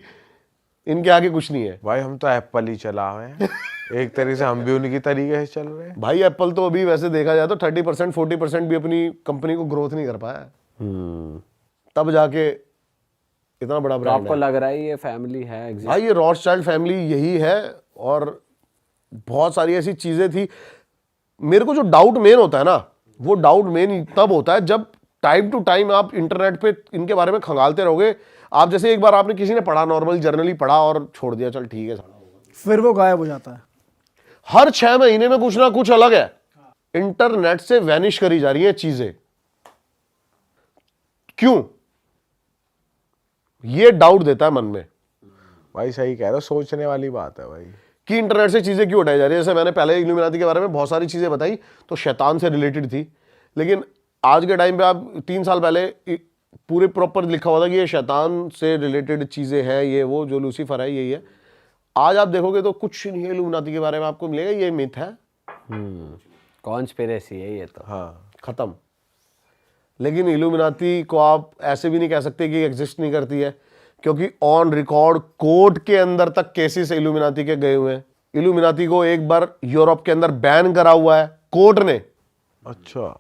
इनके आगे कुछ नहीं है। भाई हम तो एप्पल ही चला हुए हैं एक तरीके से हम भी उनकी तरीके से चल रहे हैं। भाई एप्पल तो अभी वैसे देखा जाए तो 30% 40% भी अपनी कंपनी को ग्रोथ नहीं कर पाया, तब जाके इतना बड़ा तो ब्रांड आपको है। लग रहा है ये फैमिली है exist? भाई ये रॉथस्चाइल्ड फैमिली यही है, और बहुत सारी ऐसी चीजें थी। मेरे को जो डाउट मेन होता है ना, वो डाउट मेन तब होता है जब टाइम टू टाइम आप इंटरनेट पे इनके बारे में खंगालते रहोगे। आप जैसे एक बार आपने किसी ने पढ़ा, नॉर्मल जर्नली पढ़ा और छोड़ दिया, चल ठीक है, फिर वो गायब हो जाता है। हर 6 महीने में कुछ ना कुछ अलग है। इंटरनेट से वैनिश करी जा रही है चीजें, क्यों? ये डाउट देता है मन में भाई सही कह रहे हो, सोचने वाली बात है भाई कि इंटरनेट से चीजें क्यों हटाई जा रही है। जैसे मैंने पहले इल्यूमिनाती के बारे में बहुत सारी चीजें बताई, तो शैतान से रिलेटेड थी, लेकिन आज के टाइम पे आप 3 साल पहले पूरे प्रॉपर लिखा हुआ था कि ये शैतान से रिलेटेड चीजें हैं, ये वो जो लूसीफर है यही है। आज आप देखोगे तो कुछ नहीं है इल्यूमिनाती के बारे में आपको मिलेगा, ये मिथ है, कॉन्स्पिरेसी है ये तो। हाँ खत्म। लेकिन इल्यूमिनाती को आप ऐसे भी नहीं कह सकते कि एग्जिस्ट नहीं करती है, क्योंकि ऑन रिकॉर्ड कोर्ट के अंदर तक केसेस इल्यूमिनाती के गए हुए हैं। इल्यूमिनाती को एक बार यूरोप के अंदर बैन करा हुआ है कोर्ट ने। अच्छा,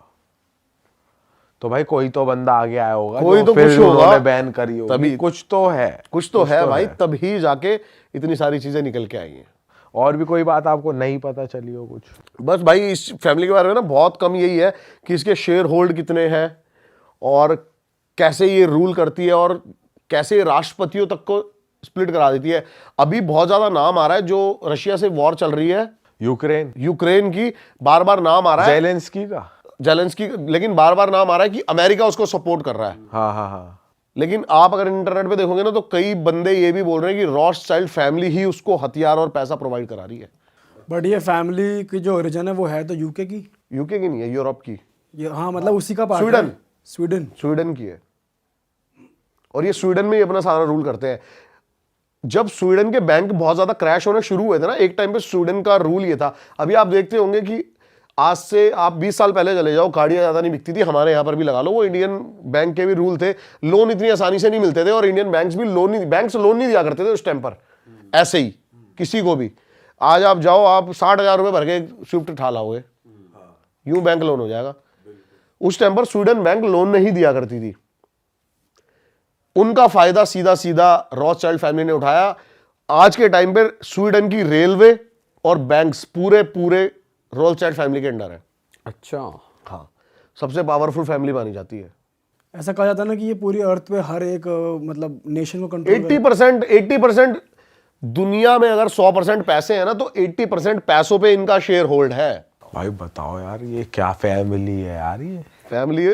तो भाई कोई तो बंदा आगे आया होगा, कोई जो तो फिर कुछ होगा, उन्होंने बैन करी होगी, तभी कुछ तो है भाई, तभी जाके इतनी सारी चीजें निकल के आई हैं। और भी कोई बात आपको नहीं पता चली हो कुछ? बस भाई इस फैमिली के बारे में ना बहुत कम यही है कि इसके शेयर होल्ड कितने हैं और कैसे ये रूल करती है और कैसे राष्ट्रपतियों तक को स्प्लिट करा देती है। अभी बहुत ज्यादा नाम आ रहा है, जो रशिया से वॉर चल रही है यूक्रेन की, बार बार नाम आ रहा है जेलेंस्की, लेकिन बार बार नाम आ रहा है कि अमेरिका उसको सपोर्ट कर रहा है। हाँ। लेकिन आप अगर इंटरनेट पे देखोगे ना तो कई बंदे ये भी बोल रहे हैं कि रॉथस्चाइल्ड फैमिली ही उसको हथियार और पैसा प्रोवाइड करा रही है। बट ये फैमिली की जो ओरिजिन है वो है तो यूके की। यूके की नहीं है, यूरोप की। ये हाँ मतलब उसी का पार्ट है। स्वीडन की है। और ये स्वीडन में ही अपना सारा रूल करते हैं। जब स्वीडन के बैंक बहुत ज्यादा क्रैश होने शुरू हुए थे ना, एक टाइम पे स्वीडन का रूल ये था, अभी आप देखते होंगे कि आज से आप 20 साल पहले चले जाओ, गाड़ियां ज्यादा नहीं बिकती थी, हमारे यहां पर भी लगा लो, वो इंडियन बैंक के भी रूल थे, लोन इतनी आसानी से नहीं मिलते थे और इंडियन बैंक्स भी लोन नहीं दिया करते थे उस टाइम पर ऐसे ही किसी को भी। आज आप जाओ, आप 60,000 रुपए भर के स्विफ्ट उठा लाओगे, यूं बैंक लोन हो जाएगा। उस टाइम पर स्वीडन बैंक लोन नहीं दिया करती थी। उनका फायदा सीधा रॉथस्चाइल्ड फैमिली ने उठाया। आज के टाइम पर स्वीडन की रेलवे और बैंक्स पूरे रॉथस्चाइल्ड फैमिली के अंडर है। अच्छा, हाँ, सबसे पावरफुल फैमिली मानी जाती है। ऐसा कहा जाता है ना कि ये पूरी अर्थ पे हर एक मतलब नेशन को कंट्रोल 80% दुनिया में अगर 100% पैसे हैं ना तो 80% पैसों पे इनका शेयर होल्ड है। भाई बताओ यार, ये क्या फैमिली है यार? ये फैमिली है,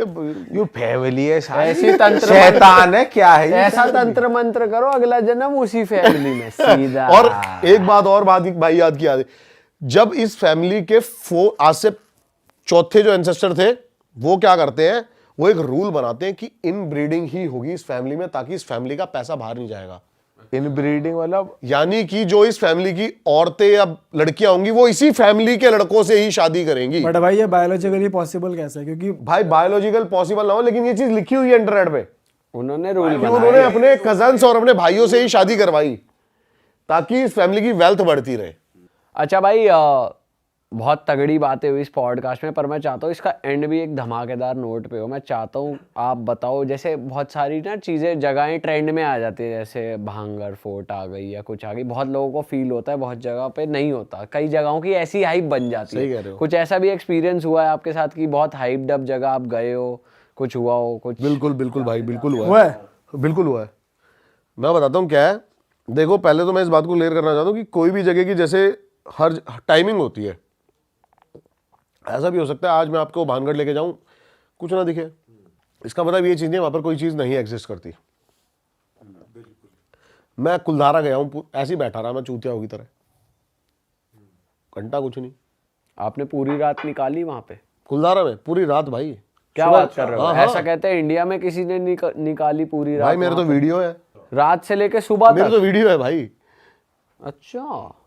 ये फैमिली है, ऐसी तंत्र शैतान है क्या है? ऐसा तंत्र मंत्र करो, अगला जन्म उसी फैमिली में सीधा। और एक बात भाई याद किया, जब इस फैमिली के आज से चौथे जो एंसेस्टर थे वो क्या करते हैं, वो एक रूल बनाते हैं कि इन ब्रीडिंग ही होगी इस फैमिली में, ताकि इस फैमिली का पैसा बाहर नहीं जाएगा। इन ब्रीडिंग मतलब यानी कि जो इस फैमिली की औरतें या लड़कियां होंगी वो इसी फैमिली के लड़कों से ही शादी करेंगी। बट भाई ये बायोलॉजिकली पॉसिबल कैसे है? क्योंकि भाई बायोलॉजिकल पॉसिबल ना हो, लेकिन ये चीज लिखी हुई है इंटरनेट पे। उन्होंने रूल बनाया, उन्होंने अपने कजन्स और अपने भाइयों से ही शादी करवाई ताकि इस फैमिली की वेल्थ बढ़ती रहे। अच्छा भाई, बहुत तगड़ी बातें हुई इस पॉडकास्ट में, पर मैं चाहता हूँ इसका एंड भी एक धमाकेदार नोट पे हो। मैं चाहता हूँ आप बताओ, जैसे बहुत सारी ना चीज़ें जगहें ट्रेंड में आ जाती है, जैसे भांगर फोर्ट आ गई या कुछ आ गई, बहुत लोगों को फील होता है, बहुत जगह पे नहीं होता, कई जगहों की ऐसी हाइप बन जाती सही कह है। रहे हो। कुछ ऐसा भी एक्सपीरियंस हुआ है आपके साथ कि बहुत हाइप्ड अप जगह आप गए हो, कुछ हुआ हो कुछ? बिल्कुल भाई, बिल्कुल हुआ है। मैं बताता हूँ क्या है। देखो, पहले तो मैं इस बात को क्लियर करना चाहता हूँ कि कोई भी जगह की जैसे हर टाइमिंग होती है। ऐसा भी हो सकता है आज मैं आपको भानगढ़ लेके जाऊं, कुछ ना दिखे, इसका मतलब ये चीज नहीं, वहां पर कोई चीज नहीं एग्जिस्ट करती। मैं कुलधारा गया हूं, ऐसे ही बैठा रहा मैं चूतिया होगी तरह, घंटा कुछ नहीं। आपने पूरी रात निकाली वहां पे कुलधारा में? पूरी रात भाई। क्या बात कर रहे हो? हाँ। ऐसा कहते हैं इंडिया में किसी ने निकाली पूरी रात? भाई मेरे तो वीडियो है, रात से लेके सुबह मेरे तक? तो वीडियो है भाई। अच्छा,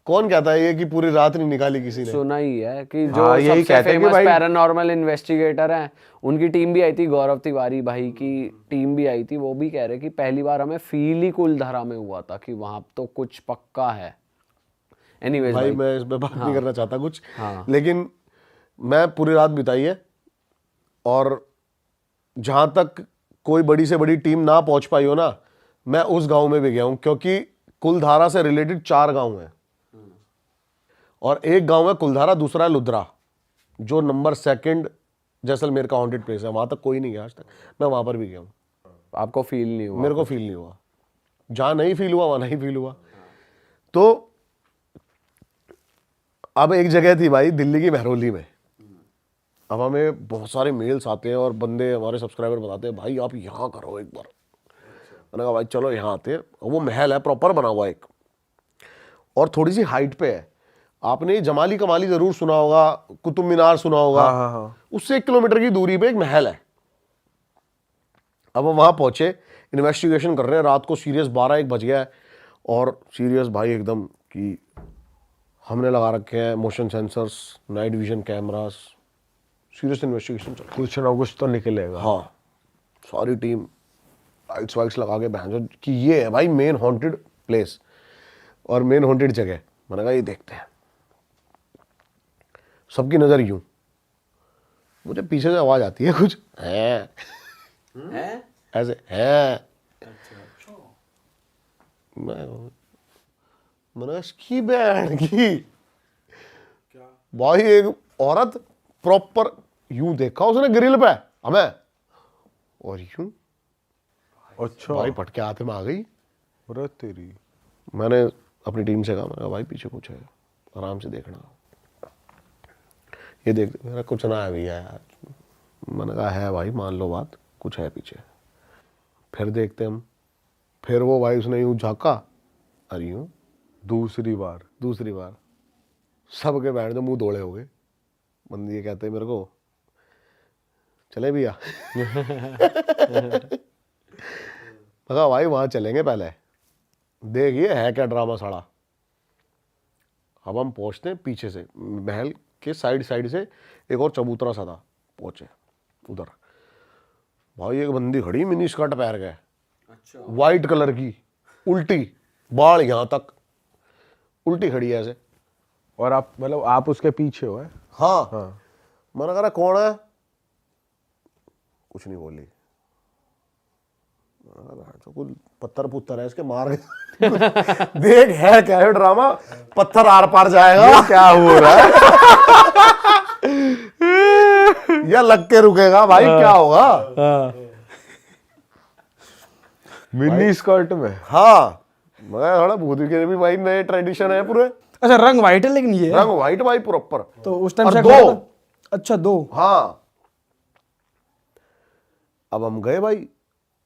कौन कहता है ये कि पूरी रात नहीं निकाली किसी ने? सुना ही है कि जो हाँ, यही सबसे कहते हैं कि फेमस भाई पैरानॉर्मल इन्वेस्टिगेटर हैं, उनकी टीम भी आई थी, गौरव तिवारी भाई की टीम भी आई थी, वो भी कह रहे कि पहली बार हमें फील ही कुलधारा में हुआ था कि वहां तो कुछ पक्का है। एनीवेज भाई भाई, मैं इसमें बात नहीं करना चाहता कुछ, हाँ। लेकिन मैं पूरी रात बिताई है और जहां तक कोई बड़ी से बड़ी टीम ना पहुंच पाई हो ना, मैं उस गांव में भी गया हूं, क्योंकि कुलधारा से रिलेटेड 4 गांव हैं और एक गांव है कुलधारा, दूसरा है लुद्रा, जो नंबर 2 जैसलमेर का हॉन्टेड प्लेस है। वहां तक कोई नहीं गया आज तक, मैं वहां पर भी गया हूं। आपको फील नहीं हुआ? मेरे को फील नहीं हुआ, जहां नहीं फील हुआ वहां नहीं फील हुआ। तो अब एक जगह थी भाई दिल्ली की महरौली में। अब हमें बहुत सारे मेल्स आते हैं और बंदे हमारे सब्सक्राइबर बताते हैं भाई आप यहाँ करो एक बार। मैंने कहा भाई चलो यहाँ आते हैं। वो महल है प्रॉपर बना हुआ एक, और थोड़ी सी हाइट पे है। आपने जमाली कमाली जरूर सुना होगा, कुतुब मीनार सुना होगा। हाँ। उससे 1 किलोमीटर की दूरी पे एक महल है। अब हम वहां पहुंचे, इन्वेस्टिगेशन कर रहे हैं, रात को सीरियस 12-1 बज गया है और सीरियस भाई एकदम कि हमने लगा रखे हैं motion sensors, night vision cameras, serious investigation चल रही है। कुछ ना कुछ तो निकलेगा। हाँ, सारी टीम लाइट्स वाइट्स लगा के बहन कि ये है भाई मेन हॉन्टेड प्लेस और मेन हॉन्टेड जगह। मैंने कहा ये देखते हैं। सबकी नजर यूं, मुझे पीछे से आवाज आती है कुछ है ऐसे है। मैं मैंने कहा इसकी बहन की भाई, एक औरत प्रॉपर यूं देखा उसने ग्रिल पे हमें, और यूं अच्छा भाई पटके हाथ में आ गई। अरे तेरी। मैंने अपनी टीम से कहा, मैंने कहा भाई पीछे कुछ है, आराम से देखना, ये देख। मेरा कुछ ना है भैया यार। मैंने कहा है भाई, मान लो बात, कुछ है पीछे। फिर देखते हम, फिर वो भाई उसने यूं झाँका, अरे यूं दूसरी बार सबके बैठ जो मुंह दौड़े हो गए। बंदी ये कहते हैं मेरे को, चले भैया। मैं कहा भाई वहां चलेंगे पहले, देखिए है क्या ड्रामा साड़ा। अब हम पहुंचते हैं पीछे से, महल के साइड से एक और चबूतरा सा था, पहुंचे उधर। भाई एक बंदी खड़ी मिनी स्कर्ट पहन के, अच्छा, वाइट कलर की, उल्टी, बाल यहां तक, उल्टी खड़ी है ऐसे। और आप मतलब आप उसके पीछे हो? हाँ, हाँ। मैंने कहा कौन है, कुछ नहीं बोली। तो कुछ पत्थर पुत्थर है इसके, मार देख है क्या है ड्रामा, पत्थर आर पार जाएगा, क्या हो रहा है? या लग के रुकेगा भाई, क्या होगा। मिनी स्कर्ट में? हाँ, मैं थोड़ा भूत के भी भाई नए ट्रेडिशन है पूरे। अच्छा रंग व्हाइट है लेकिन ये रंग व्हाइट भाई प्रॉपर। तो उस टाइम और से दो। अच्छा दो। हाँ, अब हम गए भाई,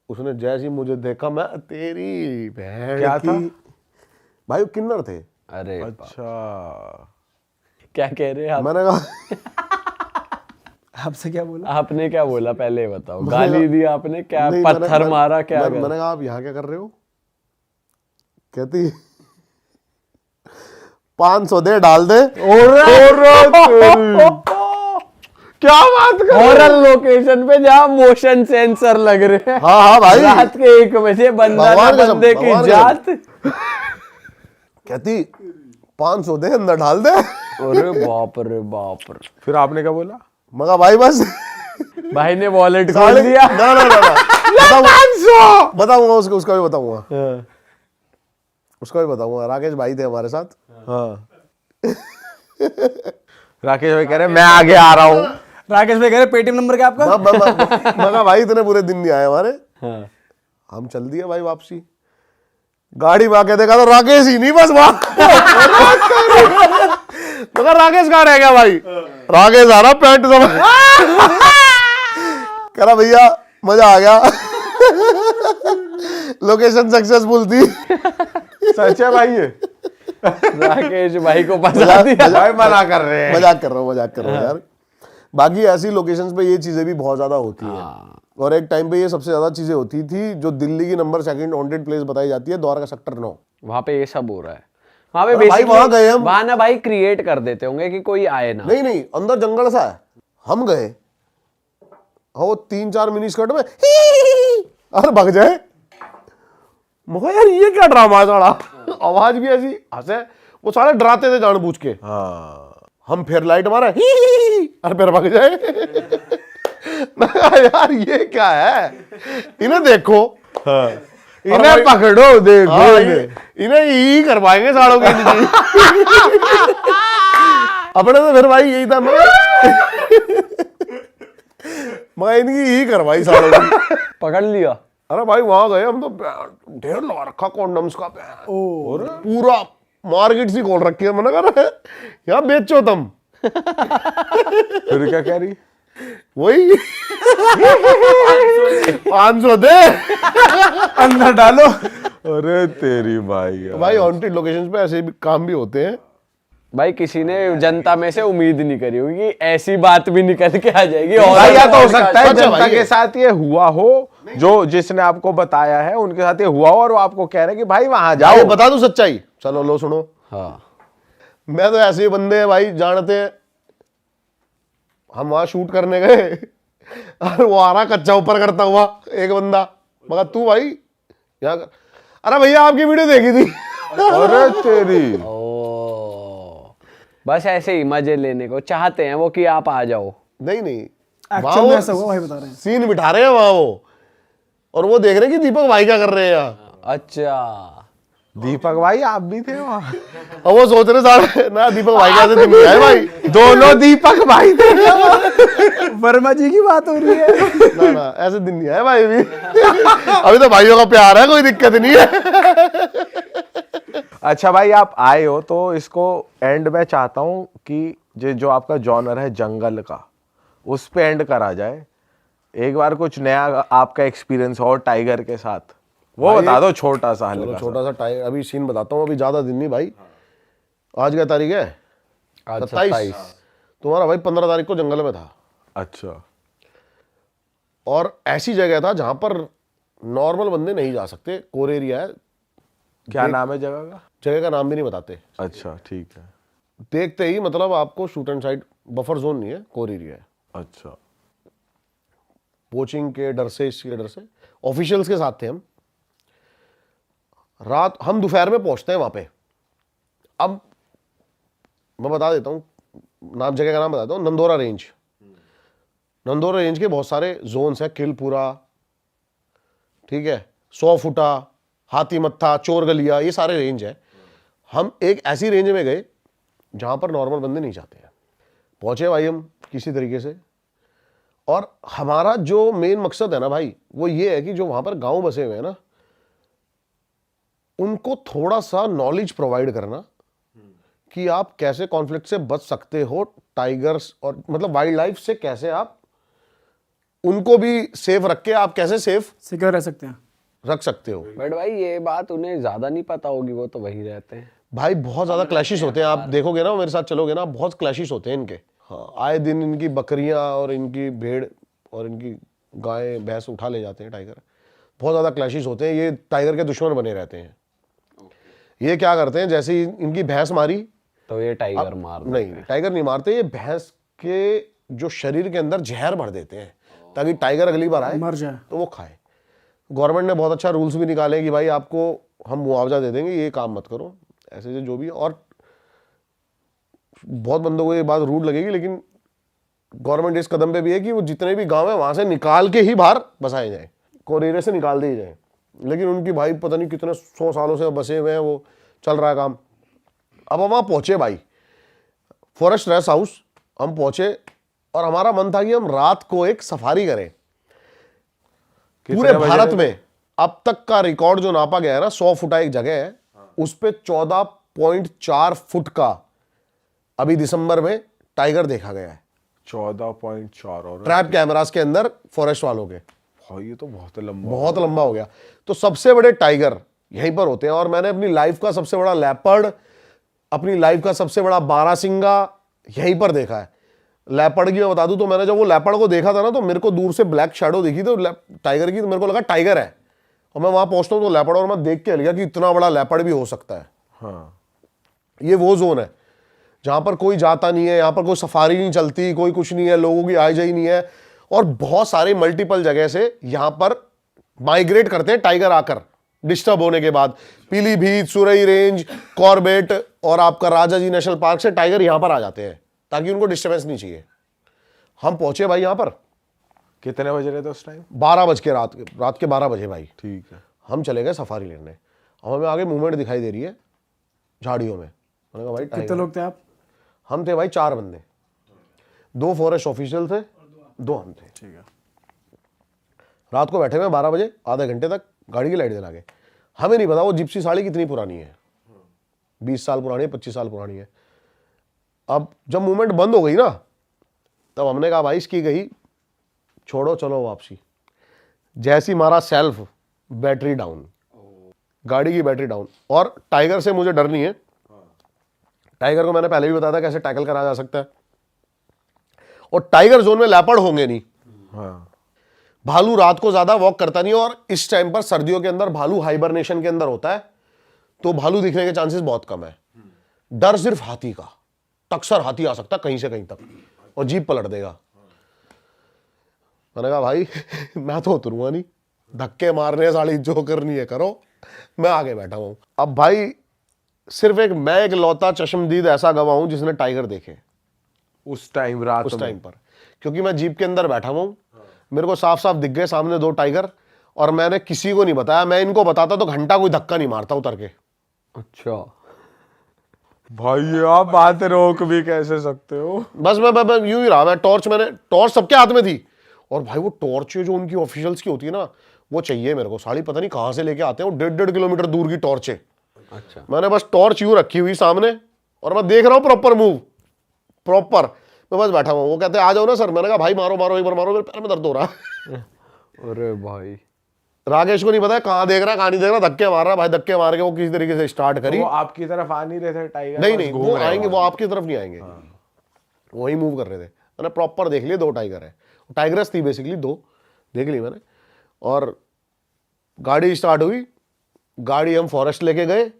उसने जैसे ही मुझे देखा, मैं तेरी बहन क्या की। था? भाई वो किन्नर थे। अरे अच्छा। क्या कह रहे हैं आप? मैंने कहा आपसे क्या बोला? आपने क्या बोला पहले ये बताओ? गाली दी आपने क्या? नहीं, पत्थर मारा क्या? मैंने कहा आप यहाँ क्या कर रहे हो? कहती 500 दे, डाल दे। क्या बात कर? हॉरर लोकेशन पे जहाँ मोशन सेंसर लग रहे हैं। हाँ हाँ भाई, रात के 1 बजे बंदा ना भगवान कसम, बंदे की भगवान कसम। जात। कहती 500 दे, अंदर डाल दे। अरे बाप रे बाप रे। फिर आपने क्या बोला? मगा भाई बस भाई ने वॉलेट खोल दिया। ना बताऊंगा उसका भी बताऊंगा, उसका भी बताऊंगा। राकेश भाई थे हमारे साथ। हाँ। राकेश भाई कह रहे मैं आगे आ रहा हूँ। राकेश भाई कह रहे पेटीएम नंबर क्या आपका? मगा भाई इतने पूरे दिन नहीं आए हमारे। हम चल दिए भाई वापसी, गाड़ी में आके देखा तो राकेश ही नहीं, बस वहां। मगर राकेश कहाँ रह गया भाई? राकेश आ रहा पैंट सब कह रहा भैया मजा आ गया, लोकेशन सक्सेसफुल थी। सच है भाई ये? राकेश भाई को फंसा दिया। भाई मना कर रहे हैं। मजाक कर रहा हूँ यार। बाकी ऐसी लोकेशंस पे ये चीजें भी बहुत ज्यादा होती है। और एक टाइम पे ये सबसे ज्यादा चीजें होती थी, जो दिल्ली की नंबर 2 वांटेड प्लेस बताई जाती है, द्वारका सेक्टर 9। वहां पे ये सब हो रहा है। वहां पे भाई बेसिकली वहां गए हम, वहां ना भाई क्रिएट कर देते होंगे कि कोई आए ना। नहीं अंदर जंगल सा है। हम गए, वो 3-4 मिनी स्कर्ट में अरे भाग जाए। मगर यार ये क्या ड्रामा है साला, आवाज भी ऐसी हंसे, वो सारे डराते थे जानबूझ के। हाँ। हम फिर लाइट मारा, अरे फिर भाग जाए। मैं कहा यार ये क्या है, इन्हें देखो, इन्हें पकड़ो, देखो हाँ, इन्हें यही करवाएंगे सालों के नीचे। अपने तो फिर भाई यही था, मैं इनकी यही करवाई सालों की। पकड़ लिया। अरे भाई वहां गए हम तो ढेर लगा रखा कॉन्डम्स का, और पूरा मार्केट सी खोल रखी है। मैंने कहा यहाँ बेचो तुम। फिर क्या कह रही? वही 500 दे, अंदर डालो। अरे तेरी भाई। भाई हॉन्टेड लोकेशंस पे ऐसे भी काम भी होते हैं। भाई किसी ने जनता में से उम्मीद नहीं करी होगी कि ऐसी बात भी निकल के आ जाएगी। और भाई या तो हो सकता है सच है जनता भाई के ये। साथ ये हुआ हो, जो जिसने आपको बताया है उनके साथ ये हुआ हो, और वो आपको कह रहे हैं कि भाई वहां जाओ। बता दूं सच्चाई, चलो लो सुनो। हाँ। मैं तो ऐसे ही बंदे हैं भाई, जानते हैं, हम वहां शूट करने गए और वो आ रहा कच्चा ऊपर करता हुआ एक बंदा। मगर तू भाई यहाँ कर, अरे भैया आपकी वीडियो देखी थी। अरे तेरी। ओ, बस ऐसे ही मजे लेने को चाहते हैं वो कि आप आ जाओ। नहीं वहां एक्चुअल में वो ऐसा हुआ भाई, बता रहे हैं। सीन बिठा रहे हैं वहां वो, और वो देख रहे हैं कि दीपक भाई क्या कर रहे हैं यहाँ। अच्छा। दीपक भाई आप भी थे वहाँ? और वो सोच रहे सारे ना दीपक भाई कैसे दिन नहीं आए भाई। दोनों दीपक भाई थे। वर्मा जी की बात हो रही है। ना ना ऐसे दिन नहीं आए भाई अभी। अभी तो भाइयों का प्यार है, कोई दिक्कत नहीं है। अच्छा भाई आप आए हो तो इसको एंड में चाहता हूँ कि जो आपका जॉनर है जंगल का, उस पे एंड करा जाए। एक बार कुछ नया आपका एक्सपीरियंस हो टाइगर के साथ, वो भाई बता दो छोटा सा चलो हल्का सा। छोटा सा टाइगर अभी सीन बताता हूँ, अभी ज्यादा दिन नहीं भाई। आज क्या तारीख है? आज 27। तुम्हारा भाई 15 तारीख को जंगल में था, अच्छा और ऐसी जगह था जहां पर नॉर्मल बंदे नहीं जा सकते। कोर एरिया है, क्या नाम है जगह का? जगह का नाम भी नहीं बताते। अच्छा ठीक है। देखते ही मतलब आपको shoot and side, buffer zone नहीं है, कोर एरिया है। अच्छा पोचिंग के डर से, इसके डर से ऑफिशियल्स के साथ थे हम। रात हम दोपहर में पहुंचते हैं वहां पे। अब मैं बता देता हूं नाम, जगह का नाम बताता हूं, नंदोरा रेंज। नंदोरा रेंज के बहुत सारे जोन्स हैं, किलपुरा, ठीक है, 100 फुटा, हाथी मत्था, चोर गलिया, ये सारे रेंज है। हम एक ऐसी रेंज में गए जहां पर नॉर्मल बंदे नहीं जाते हैं। पहुंचे भाई हम किसी तरीके से, और हमारा जो मेन मकसद है ना भाई, वो ये है कि जो वहां पर गांव बसे हुए हैं ना, उनको थोड़ा सा नॉलेज प्रोवाइड करना कि आप कैसे कॉन्फ्लिक्ट से बच सकते हो, टाइगर्स और मतलब वाइल्ड लाइफ से कैसे आप उनको भी सेफ रख के आप कैसे सेफ सिक्योर रह सकते हैं। रख सकते हो। बट भाई ये बात उन्हें ज्यादा नहीं पता होगी, वो तो वही रहते हैं। भाई बहुत ज्यादा क्लैशेस होते हैं, आप देखोगे ना, मेरे साथ चलोगे ना, बहुत क्लैशेस होते हैं इनके। हाँ, आए दिन इनकी बकरियां और इनकी भेड़ और इनकी गाय भैंस उठा ले जाते हैं टाइगर। बहुत ज्यादा क्लैशेस होते हैं, ये टाइगर के दुश्मन बने रहते हैं। ये क्या करते हैं, जैसे ही इनकी भैंस मारी तो ये टाइगर मार देते नहीं, टाइगर नहीं मारते, ये भैंस के जो शरीर के अंदर जहर भर देते हैं ताकि टाइगर अगली बार आए मर जाए। तो वो खाए। गवर्नमेंट ने बहुत अच्छा रूल्स भी निकाले कि भाई आपको हम मुआवजा दे देंगे, ये काम मत करो, ऐसे जो भी। और बहुत बंदों को ये बात रूड लगेगी, लेकिन गवर्नमेंट इस कदम पे भी है कि वो जितने भी गांव है वहां से निकाल के ही बाहर बसाए जाए, कोरेरे से निकाल दिए जाए। लेकिन उनकी भाई पता नहीं कितने 100 सालों से बसे हुए हैं, वो चल रहा है काम। अब हम वहां पहुंचे भाई, फॉरेस्ट रेस्ट हाउस हम पहुंचे, और हमारा मन था कि हम रात को एक सफारी करें। पूरे भारत में अब तक का रिकॉर्ड जो नापा गया है ना, 100 फुटा एक जगह है, उस पे 14.4 फुट का अभी दिसंबर में टाइगर देखा गया है 14.4 और ट्रैप कैमरास के अंदर फॉरेस्ट वालों के। हाँ, ये तो बहुत लंबा। बहुत लंबा हो गया। तो सबसे बड़े टाइगर यहीं पर होते हैं, और मैंने अपनी लाइफ का सबसे बड़ा लेपर्ड, अपनी लाइफ का सबसे बड़ा बारासिंगा यहीं पर देखा है। लेपर्ड की मैं बता दूं तो मैंने जब वो लेपर्ड को देखा था ना, तो मेरे को दूर से ब्लैक शैडो दिखी तो टाइगर की, तो मेरे को लगा टाइगर है। और मैं वहां पहुंचता हूं तो लेपर्ड, और मैं देख के लिया कि इतना बड़ा लेपर्ड भी हो सकता है। हाँ ये वो जोन है जहां पर कोई जाता नहीं है, यहां पर कोई सफारी नहीं चलती, कोई कुछ नहीं है, लोगों की आय जाई नहीं है, और बहुत सारे मल्टीपल जगह से यहां पर माइग्रेट करते हैं टाइगर आकर डिस्टर्ब होने के बाद। पीलीभीत, सुरई रेंज, कॉर्बेट और आपका राजा जी नेशनल पार्क से टाइगर यहां पर आ जाते हैं ताकि उनको डिस्टर्बेंस नहीं चाहिए। हम पहुंचे भाई यहां पर, कितने बज रहे थे उस टाइम? 12 बज के, रात के 12 बजे भाई। ठीक है। हम चले गए सफारी लेने। अब हमें आगे मूवमेंट दिखाई दे रही है झाड़ियों में। मैंने कहा भाई कितने टाइगर। लोग थे आप? हम थे भाई 4 बंदे, 2 फॉरेस्ट ऑफिशियल थे, 2 हम थे। ठीक है। रात को बैठे हुए 12 बजे, आधे घंटे तक गाड़ी की लाइट जला के। हमें नहीं पता वो जिप्सी साड़ी कितनी पुरानी है, 20 साल पुरानी है, 25 साल पुरानी है। अब जब मूवमेंट बंद हो गई ना, तब हमने कहा भाई इसकी गई, छोड़ो चलो वापसी। जैसी मारा सेल्फ, बैटरी डाउन, गाड़ी की बैटरी डाउन। और टाइगर से मुझे डर नहीं है, टाइगर को मैंने पहले भी बताया था कैसे टैकल करा जा सकता है। और टाइगर जोन में लेपर्ड होंगे नहीं। हाँ भालू रात को ज्यादा वॉक करता नहीं, और इस टाइम पर सर्दियों के अंदर भालू हाइबरनेशन के अंदर होता है, तो भालू दिखने के चांसेस बहुत कम है। डर सिर्फ हाथी का, टक्सर हाथी आ सकता कहीं से कहीं तक और जीप पलट देगा। मैंने कहा भाई मैं तो उतरूंगा नहीं, धक्के मारने साली जो करनी है करो, मैं आगे बैठा हूं। अब भाई सिर्फ मैं एक लौता चश्मदीद ऐसा गवाह हूं जिसने टाइगर देखे उस टाइम, रात उस टाइम पर, क्योंकि मैं जीप के अंदर बैठा हुआ हूं, मेरे को साफ साफ दिख गए सामने 2 टाइगर, और मैंने किसी को नहीं बताया। मैं इनको बताता तो घंटा कोई धक्का नहीं मारता उतर के। अच्छा भाई ये आप बात रोक भी कैसे सकते हो? बस मैं यूं ही रहा। मैंने टॉर्च सबके हाथ में थी, और भाई वो टॉर्च जो उनकी ऑफिशियल्स की होती है ना, वो चाहिए मेरे को। साली पता नहीं कहाँ से लेके आते हैं, वो 1.5 किलोमीटर दूर की टॉर्च है। अच्छा मैंने बस टॉर्च यूं रखी हुई सामने, और मैं देख रहा हूँ प्रॉपर मूव, प्रॉपर। मैं बस बैठा हुआ हूँ। वो कहते हैं आ जाओ ना सर। मैंने कहा भाई मारो मारो, एक बार मारो, मेरे पैर में दर्द हो रहा है। अरे भाई राकेश को नहीं पता है कहाँ देख रहा है कहाँ नहीं देख रहा, धक्के मार रहा है भाई। धक्के मार के वो किसी तरीके से स्टार्ट करी। वो आपकी तरफ आ नहीं रहे थे टाइगर? नहीं बस नहीं, घूम वो रहे आएंगे, हो? वो आपकी तरफ नहीं आएंगे। वही मूव कर रहे थे। मैंने प्रॉपर देख लिए 2 टाइगर है। टाइगरस थी बेसिकली, 2 देख ली मैंने। और गाड़ी स्टार्ट हुई, गाड़ी हम फॉरेस्ट लेके गए।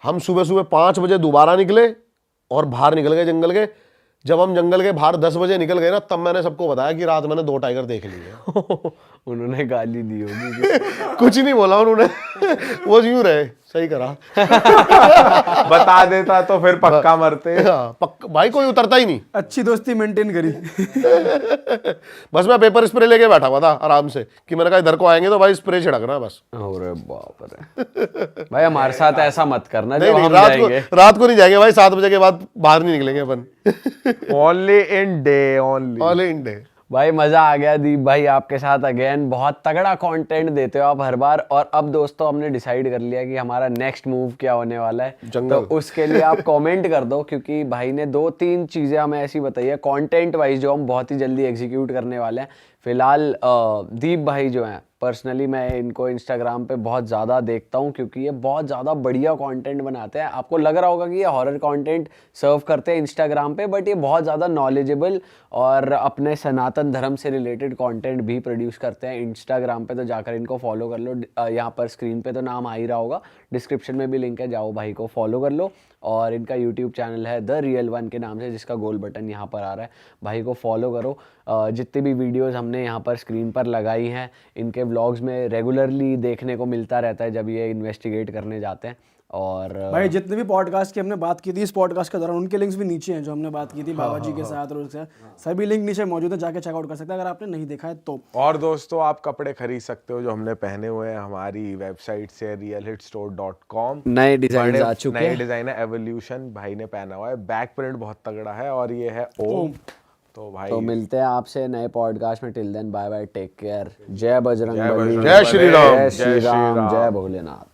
हम सुबह सुबह 5 बजे दोबारा निकले और बाहर निकल गए जंगल के। जब हम जंगल के बाहर 10 बजे निकल गए ना, तब मैंने सबको बताया कि रात मैंने 2 टाइगर देख लिए। उन्होंने गाली दी होगी। कुछ नहीं बोला उन्होंने। वो यूं रहे, सही करा। बता देता तो फिर पक्का मरते। हाँ, भाई कोई उतरता ही नहीं। अच्छी दोस्ती मेंटेन करी। बस मैं पेपर स्प्रे लेके बैठा हुआ था आराम से, कि मैंने कहा इधर को आएंगे तो भाई स्प्रे छिड़कना बस। अरे बाप रे भाई, हमारे साथ ऐसा मत करना नहीं जब नहीं, हम रात जाएंगे। को नहीं जाएंगे भाई। 7 बजे के बाद बाहर नहीं निकलेंगे अपन। Only in day, only all in day. भाई मजा आ गया दीप भाई आपके साथ। अगेन बहुत तगड़ा कंटेंट देते हो आप हर बार। और अब दोस्तों हमने डिसाइड कर लिया कि हमारा नेक्स्ट मूव क्या होने वाला है। जंगल। तो उसके लिए आप कमेंट कर दो, क्योंकि भाई ने 2-3 चीजें हमें ऐसी बताई है कंटेंट वाइज जो हम बहुत ही जल्दी एग्जीक्यूट करने वाले हैं। फिलहाल दीप भाई जो हैं, पर्सनली मैं इनको इंस्टाग्राम पे बहुत ज़्यादा देखता हूँ, क्योंकि ये बहुत ज़्यादा बढ़िया कंटेंट बनाते हैं। आपको लग रहा होगा कि ये हॉरर कंटेंट सर्व करते हैं इंस्टाग्राम पे, बट ये बहुत ज़्यादा नॉलेजेबल और अपने सनातन धर्म से रिलेटेड कंटेंट भी प्रोड्यूस करते हैं। इंस्टाग्राम पे तो जाकर इनको फॉलो कर लो। यहाँ पर स्क्रीन पे तो नाम आ ही रहा होगा, डिस्क्रिप्शन में भी लिंक है, जाओ भाई को फॉलो कर लो। और इनका यूट्यूब चैनल है द रियल वन के नाम से, जिसका गोल बटन यहाँ पर आ रहा है। भाई को फॉलो करो। जितनी भी वीडियोस हमने यहाँ पर स्क्रीन पर लगाई हैं, इनके व्लॉग्स में रेगुलरली देखने को मिलता रहता है जब ये इन्वेस्टिगेट करने जाते हैं। और भाई जितने भी पॉडकास्ट की हमने बात की थी इस पॉडकास्ट के दौरान, उनके लिंक्स भी नीचे हैं जो हमने बात की थी बाबा जी के साथ और उसके साथ। सभी लिंक नीचे मौजूद है, जाके चेकआउट कर सकते हैं अगर आपने नहीं देखा है तो। और दोस्तों आप कपड़े खरीद सकते हो जो हमने पहने हुए हैं हमारी वेबसाइट से realhitstore.com। नए डिजाइन आ चुके नए हैं। डिजाइन है, एवोल्यूशन भाई ने पहना हुआ है। बैक प्रिंट बहुत तगड़ा है और ये है ओम। तो भाई तो मिलते हैं आपसे नए पॉडकास्ट में। Till then bye bye, take care. जय बजरंग बली, जय श्री राम। जय श्री राम, जय भोलेनाथ।